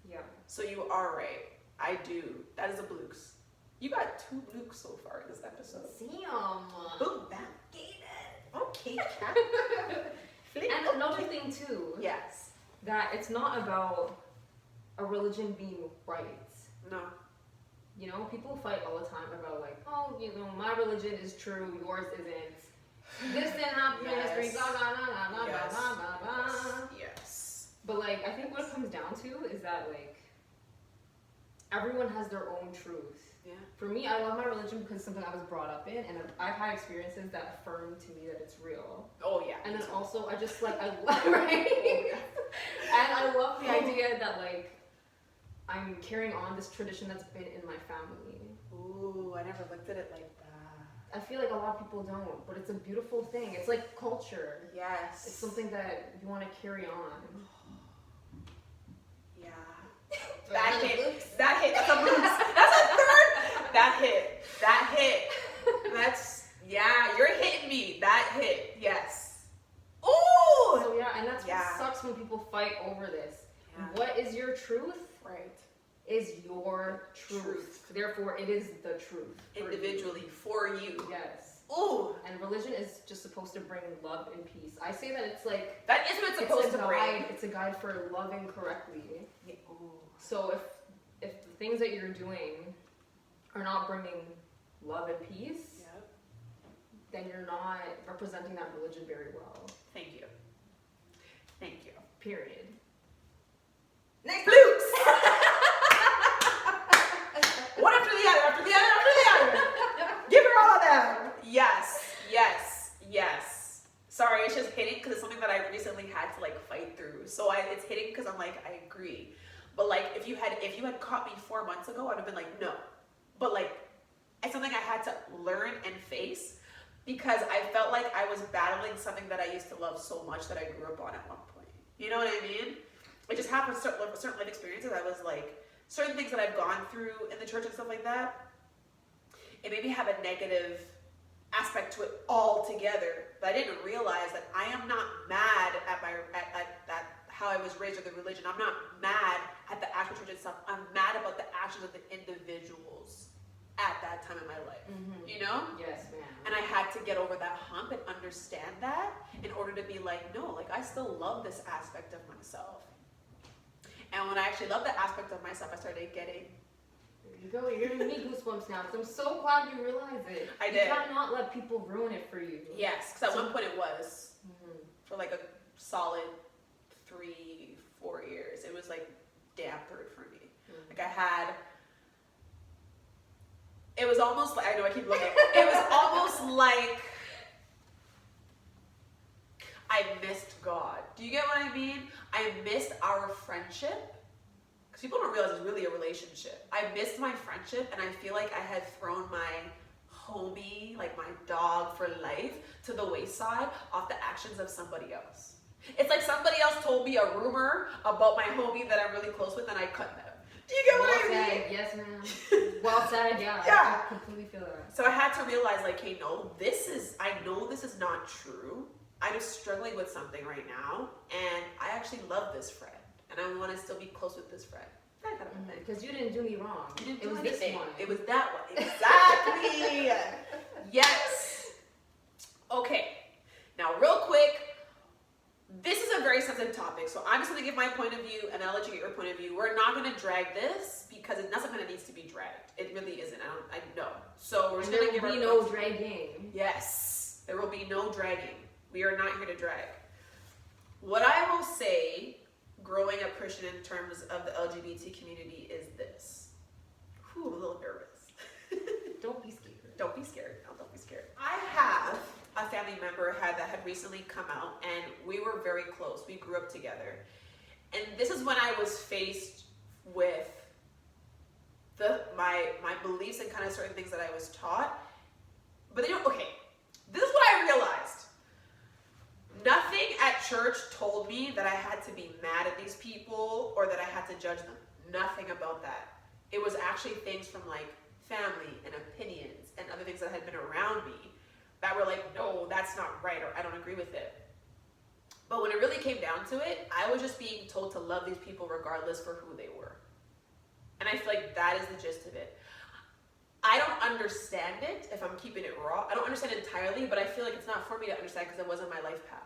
Yeah. So you are right, I do. That is a blukes. You got 2 blukes so far in this episode. Damn. Boom, bam, okay, cat. And another thing too, Yes. that it's not about a religion being right. No. You know, people fight all the time about like, oh, you know, my religion is true, yours isn't. This didn't happen in history, blah, blah, blah, blah, blah, blah, blah, blah. Yes. But like, I think what it comes down to is that like, everyone has their own truth. Yeah. For me, I love my religion because it's something I was brought up in, and I've had experiences that affirm to me that it's real. Oh yeah. And then also, I just like, I love, right? And I love the idea that like, I'm carrying on this tradition that's been in my family. Ooh, I never looked at it like that. I feel like a lot of people don't, but it's a beautiful thing. It's like culture. Yes. It's something that you want to carry on. Yeah. That hit. That's a boost. That's a third. That hit. That's, yeah, you're hitting me. That hit. Yes. Ooh. So yeah, and that's Yeah. what sucks when people fight over this. Yeah. What is your truth? Right. Is your truth. Therefore, it is the truth. For Individually, you. for you. Yes. Ooh. And religion is just supposed to bring love and peace. I say that it's like, That is what it's supposed it's a to guide. bring. It's a guide for loving correctly. Yeah. Ooh. So if the things that you're doing are not bringing love and peace, Yep. then you're not representing that religion very well. Thank you. Thank you. Period. Next, Luke's. One after the other, after the other, after the other. Give her all of them. Yes, yes, yes. Sorry, it's just hitting because it's something that I recently had to like fight through. So it's hitting because I'm like, I agree. But like, if you had caught me 4 months ago, I'd have been like, no. But like, it's something I had to learn and face because I felt like I was battling something that I used to love so much that I grew up on at one point. You know what I mean? It just happened with certain life experiences. I was like, certain things that I've gone through in the church and stuff like that, it made me have a negative aspect to it altogether. But I didn't realize that I am not mad at how I was raised with the religion. I'm not mad at the actual church itself. I'm mad about the actions of the individuals at that time in my life. Mm-hmm. You know? Yes, ma'am. And I had to get over that hump and understand that in order to be like, no, like I still love this aspect of myself. And when I actually love that aspect of myself, I started getting. There you go. You're giving me goosebumps now. So I'm so glad you realize it. I did. You cannot let people ruin it for you. Yes, because at one point it was Mm-hmm. for like a solid 3-4 years. It was like dampered for me. Mm-hmm. Like I had. It was almost like, I know I keep looking. It was almost like I missed God. Do you get what I mean? I missed our friendship. Because people don't realize it's really a relationship. I missed my friendship and I feel like I had thrown my homie, like my dog for life, to the wayside off the actions of somebody else. It's like somebody else told me a rumor about my homie that I'm really close with and I cut them. Do you get what I mean? Said. Yes, ma'am. Well said, yeah. Yeah. I completely feel that. So I had to realize, like, hey, no, I know this is not true. I'm just struggling with something right now, and I actually love this friend, and I want to still be close with this friend. That kind of a thing. Because you didn't do me wrong. You didn't it do was anything. this one. It was that one. Exactly. Yes. Okay. Now, real quick, this is a very sensitive topic, so I'm just going to give my point of view, and I'll let you get your point of view. We're not going to drag this because it's not something that needs to be dragged. It really isn't. I know. So we're just going to give there our will be no points. dragging. Yes, there will be no dragging. We are not here to drag. What I will say, growing up Christian in terms of the LGBT community, is this. Whew, I'm a little nervous. family member that had recently come out, and we were very close. We grew up together. And this is when I was faced with my beliefs and kind of certain things that I was taught. But okay, this is what I realized. Nothing at church told me that I had to be mad at these people or that I had to judge them. Nothing about that. It was actually things from like family and opinions and other things that had been around me that were like, no, that's not right, or I don't agree with it. But when it really came down to it, I was just being told to love these people regardless for who they were. And I feel like that is the gist of it. I don't understand it if I'm keeping it raw. I don't understand it entirely, but I feel like it's not for me to understand because it wasn't my life path.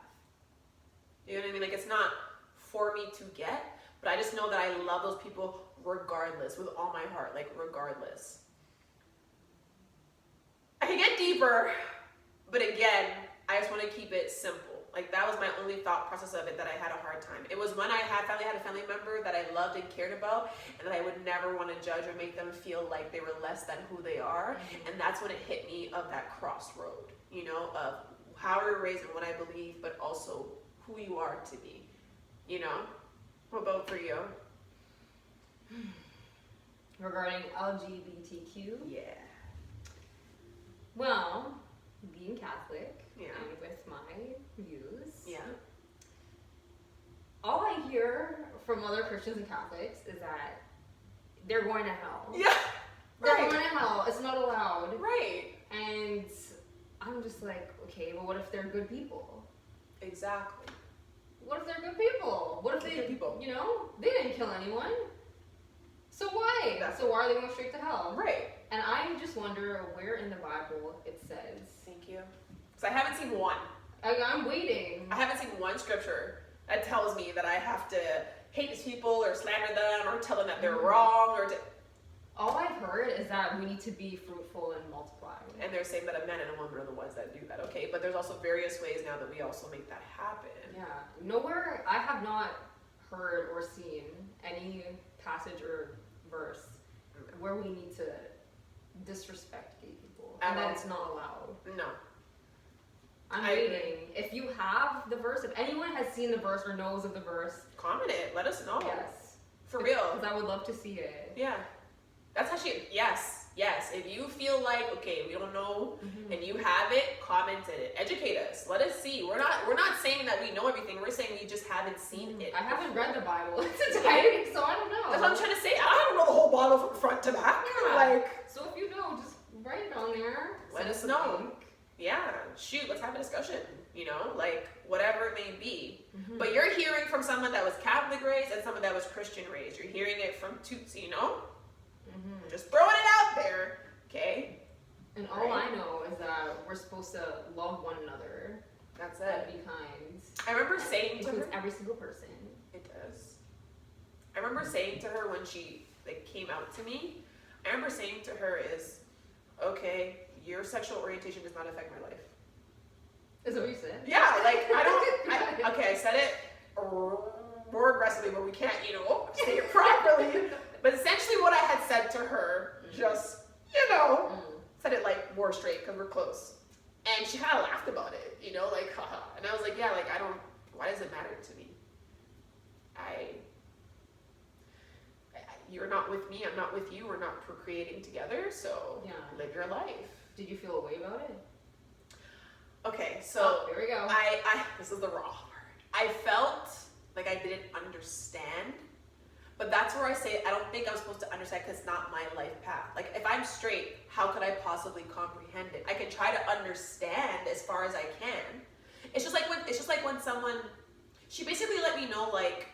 You know what I mean? Like, it's not for me to get, but I just know that I love those people regardless, with all my heart, like regardless. I can get deeper, but again, I just want to keep it simple. Like, that was my only thought process of it, that I had a hard time. It was when I had a family member that I loved and cared about, and that I would never want to judge or make them feel like they were less than who they are. And that's when it hit me of that crossroad, you know, of how we were raised and what I believe, but also who you are to be, you know? What about for you? Regarding LGBTQ? Yeah. Well, being Catholic, Yeah. and with my views, Yeah. all I hear from other Christians and Catholics is that they're going to hell. Yeah. They're Right. going to hell. It's not allowed. Right. And I'm just like, okay, well, what if they're good people? Exactly. What if they're good people? What if They're they, good people. you know, they didn't kill anyone? So why? That's- So why are they going straight to hell? Right. And I just wonder where in the Bible it says. Thank you. Because I haven't seen one. I'm waiting. I haven't seen one scripture that tells me that I have to hate these people or slander them or tell them that they're wrong or All I've heard is that we need to be fruitful and multiply. and they're saying that a man and a woman are the ones that do that. Okay, but there's also various ways now that we also make that happen. Yeah. Nowhere, I have not heard or seen any passage or verse where we need to disrespect gay people. At And all. that it's not allowed. No. I'm I waiting. If you have the verse, if anyone has seen the verse or knows of the verse, Comment it. Let us know. yes. For real. Because I would love to see it. Yeah. That's actually, yes. If you feel like, okay, we don't know, and you have it, comment it. Educate us. Let us see. We're not saying that we know everything. We're saying we just haven't seen it. I haven't read the Bible in its entirety, so I don't know. That's what I'm trying to say. I don't know the whole Bible from front to back. Yeah. Like, So if you know, just write it on there. Let Send us a know. link. yeah, shoot, let's have a discussion. You know, like whatever it may be. But you're hearing from someone that was Catholic raised and someone that was Christian raised. You're hearing it from two, you know? Just throwing it out there, okay? And all Right. I know is that we're supposed to love one another That's and it. be kind. I remember saying to her, Includes every single person. it does. I remember saying to her when she like came out to me, I remember saying to her is, okay, your sexual orientation does not affect my life. Is that what you said? Yeah, like I said it more aggressively, but we can't, you know, say it properly. But essentially what I had said to her, just, you know, said it like more straight because we're close. And she kind of laughed about it, you know, like, haha. And I was like, yeah, like, why does it matter to me? You're not with me, I'm not with you, we're not procreating together, so Yeah. live your life. Did you feel a way about it? Okay, so Oh, here we go. I this is the raw part. I felt like I didn't understand, but that's where I say I don't think I'm supposed to understand because it's not my life path. Like if I'm straight, how could I possibly comprehend it? I can try to understand as far as I can. It's just like when someone, she basically let me know like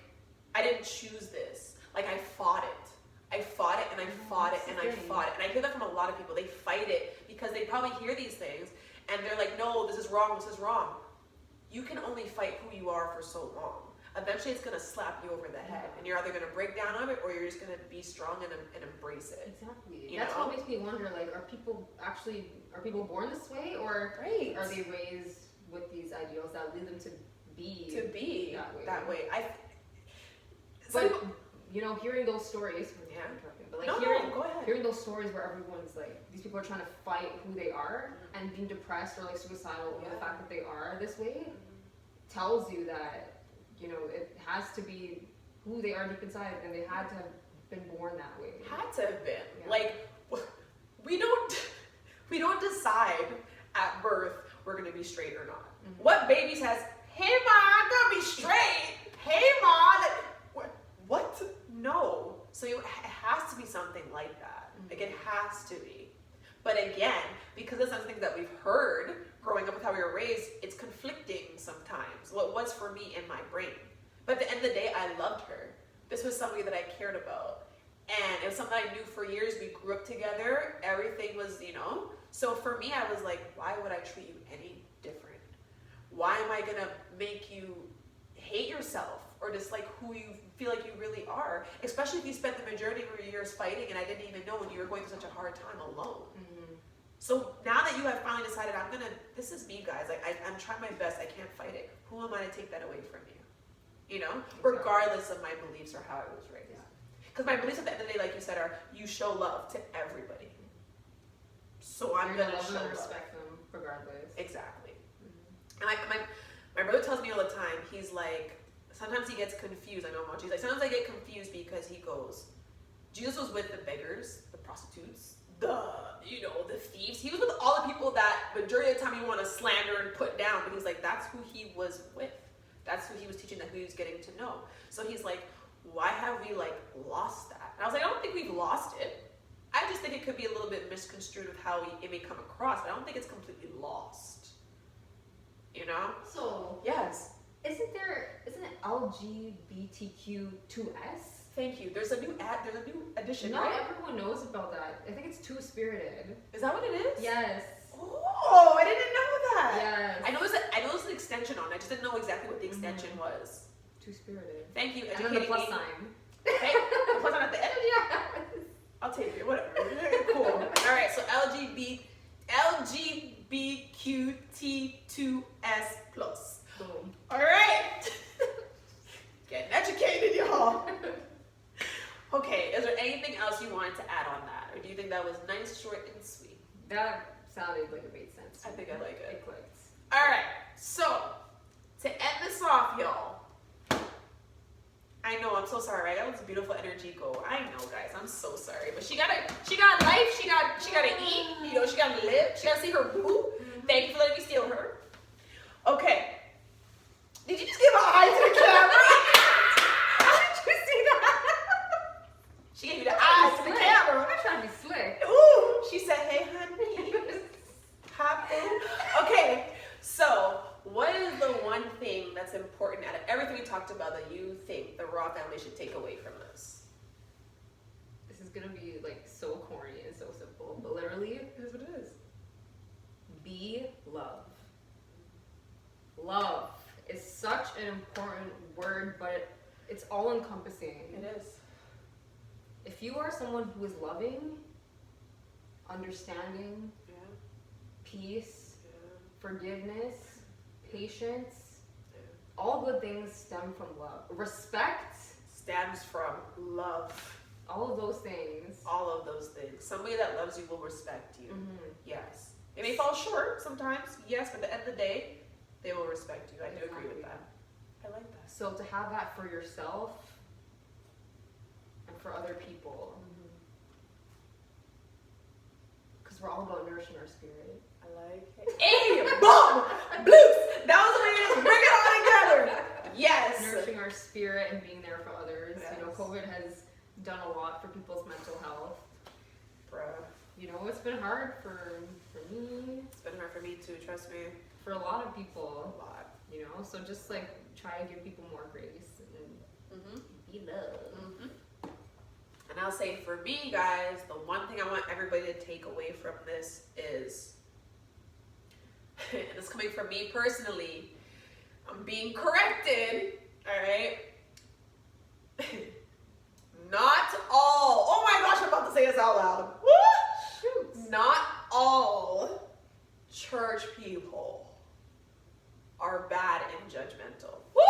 I didn't choose this. Like I fought it. I fought it and I fought it and I fought it. And I hear that from a lot of people. They fight it because they probably hear these things and they're like, no, this is wrong, this is wrong. You can only fight who you are for so long. Eventually it's gonna slap you over the head and you're either gonna break down on it or you're just gonna be strong and embrace it. Exactly. You That's know? what makes me wonder, like, are people born this way or Right. are they raised with these ideals that lead them to be To be that way? that way. But you know, hearing those stories. Yeah. But like No, go ahead. hearing those stories where everyone's like, these people are trying to fight who they are and being depressed or like suicidal over the fact that they are this way, tells you that, you know, it has to be who they are deep inside, and they had to have been born that way. Had to have been. Yeah. Like, we don't decide at birth we're gonna be straight or not. What baby says, hey ma, I'm gonna be straight. Hey ma, what? No. So it has to be something like that. Like, it has to be. But again, because of some things that we've heard growing up with how we were raised, it's conflicting sometimes. What was for me in my brain. But at the end of the day, I loved her. This was somebody that I cared about. And it was something I knew for years. We grew up together. Everything was, you know. So for me, I was like, why would I treat you any different? Why am I going to make you hate yourself or dislike who you feel like you really are? Especially if you spent the majority of your years fighting and I didn't even know when you were going through such a hard time alone. So now that you have finally decided, this is me, guys. Like, I'm trying my best. I can't fight it. Who am I to take that away from you? You know? Regardless of my beliefs or how I was raised. Because my beliefs at the end of the day, like you said, are you show love to everybody. So I'm going to show and love. respect them regardless. Exactly. And my brother tells me all the time, he's like, sometimes he gets confused. I know about Jesus. Like, sometimes I get confused because he goes, Jesus was with the beggars, the prostitutes, the thieves. He was with all the people that majority of the time you want to slander and put down. But he's like, that's who he was with. That's who he was teaching, that who he was getting to know. So he's like, why have we like lost that? And I was like, I don't think we've lost it. I just think it could be a little bit misconstrued with how it may come across. But I don't think it's completely lost. You know? So Yes. isn't it LGBTQ2S? Thank you. There's a new addition, Not right? everyone knows about that. I think it's two-spirited. Is that what it is? Yes. Oh, I didn't know that. Yes. I know there's an extension on it. I just didn't know exactly what the extension was. Two-spirited. Thank you, And then the educating plus me. sign. Hey, the plus sign at the end? Yes. I'll take it, whatever. Cool. All right, so LGBTQ2S plus. Boom. All right. Getting educated, y'all. Okay, is there anything else you wanted to add on that? Or do you think that was nice, short, and sweet? That sounded like it made sense. I think I like it. It clicked. All right, so to end this off, y'all. I know, I'm so sorry. I got this beautiful energy go. I know, guys. I'm so sorry, but she got life. She got to eat. You know, she got to live. She got to see her boo. Thank you for letting me steal her. Okay. Did you just give an eye to the camera? How did you see that? She gave you the eyes to the camera. I'm trying to be slick. Ooh, she said, "Hey, honey." Hot boo. Okay, so what is the one thing that's important out of everything we talked about that you think the Raw family should take away from this? This is gonna be like so corny and so simple, but literally, It is what it is. be love. Love is such an important word, but it's all encompassing. It is. If you are someone who is loving, understanding, Yeah. peace, Yeah. forgiveness, patience, Yeah. all good things stem from love. Respect, Stems from love. all of those things. All of those things. Somebody that loves you will respect you. Mhm. Yes. They may fall short sometimes, yes, but at the end of the day, they will respect you. I do agree with that. I like that. So to have that for yourself and for other people, because we're all about nourishing our spirit. I like it. Hey, boom! Bloops! That was the way to just bring it all together. Yes. Nourishing our spirit and being there for others. You know, Yes. COVID has done a lot for people's mental health. Bruh. You know, it's been hard for me, It's been hard for me too, trust me. for a lot of A people, lot. you know, so just like try to give people more grace and be love. And I'll say for me, guys, the one thing I want everybody to take away from this is, and it's coming from me personally, I'm being corrected, all right? Not all, oh my gosh, I'm about to say this out loud. Woo! Shoot. Not all church people are bad and judgmental. Woo!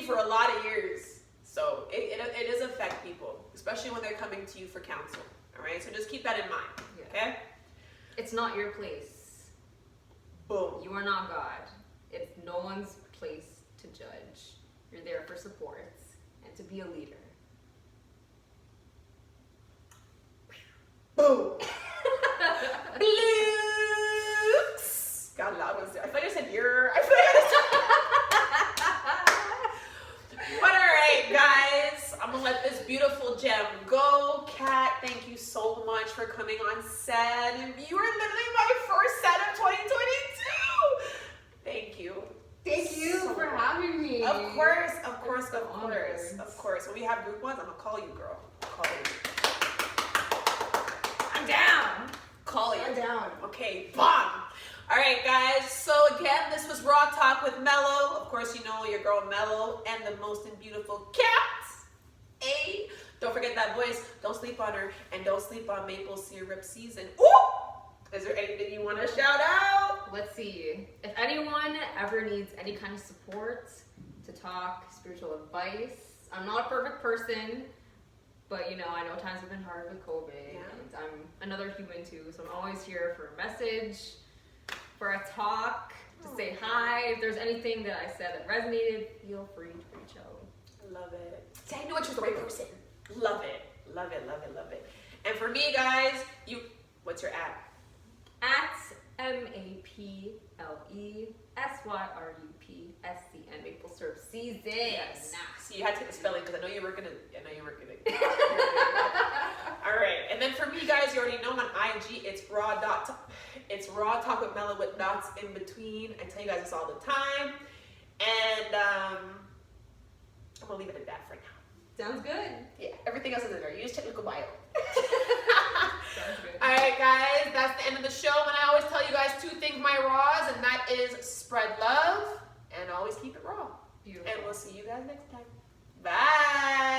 for a lot of years. So it does affect people, especially when they're coming to you for counsel. All right, so just keep that in mind. Yeah. Okay. It's not your place. Boom. You are not God. It's no one's place to judge. You're there for support and to be a leader. Boom. Bloops. God, that was. I feel like I said you're. I feel like I said. But all right, guys, I'm gonna let this beautiful gem go. Kat, thank you so much for coming on set. You were literally my first set of 2022. Thank you. Thank you So for having me. Of course, of course, I'm so of course, honored. of course. When we have group ones, I'm gonna call you, girl. Call you. I'm down. Call you. I'm down. Okay, bomb. All right, guys. So again, this was Raw Talk with MELO. Of course, you know your girl MELO and the most and beautiful Kat. Hey, don't forget that voice. Don't sleep on her, and don't sleep on maple syrup season. Ooh! Is there anything you want to shout out? Let's see. If anyone ever needs any kind of support to talk spiritual advice, I'm not a perfect person, but I know times have been hard with COVID, and I'm another human too, so I'm always here for a message, for a talk, to say hi. If there's anything that I said that resonated, feel free to reach out. Love it. See, I knew I chose the right person. Love it. Love it, love it, love it. And for me, guys, what's your at? At MELESYRUPSCN Maple Syrup Season. Yes. See, you had to get the spelling because I know you were gonna. All right, and then for me, guys, you already know on IG, it's raw talk with MELO with dots in between. I tell you guys this all the time, and I'm gonna leave it at that for now. Sounds good. Yeah, everything else is in there. You just check the bio. Sounds good. All right, guys, that's the end of the show. And I always tell you guys two things, my raws, and that is spread love and always keep it raw. Beautiful. And we'll see you guys next time. Bye.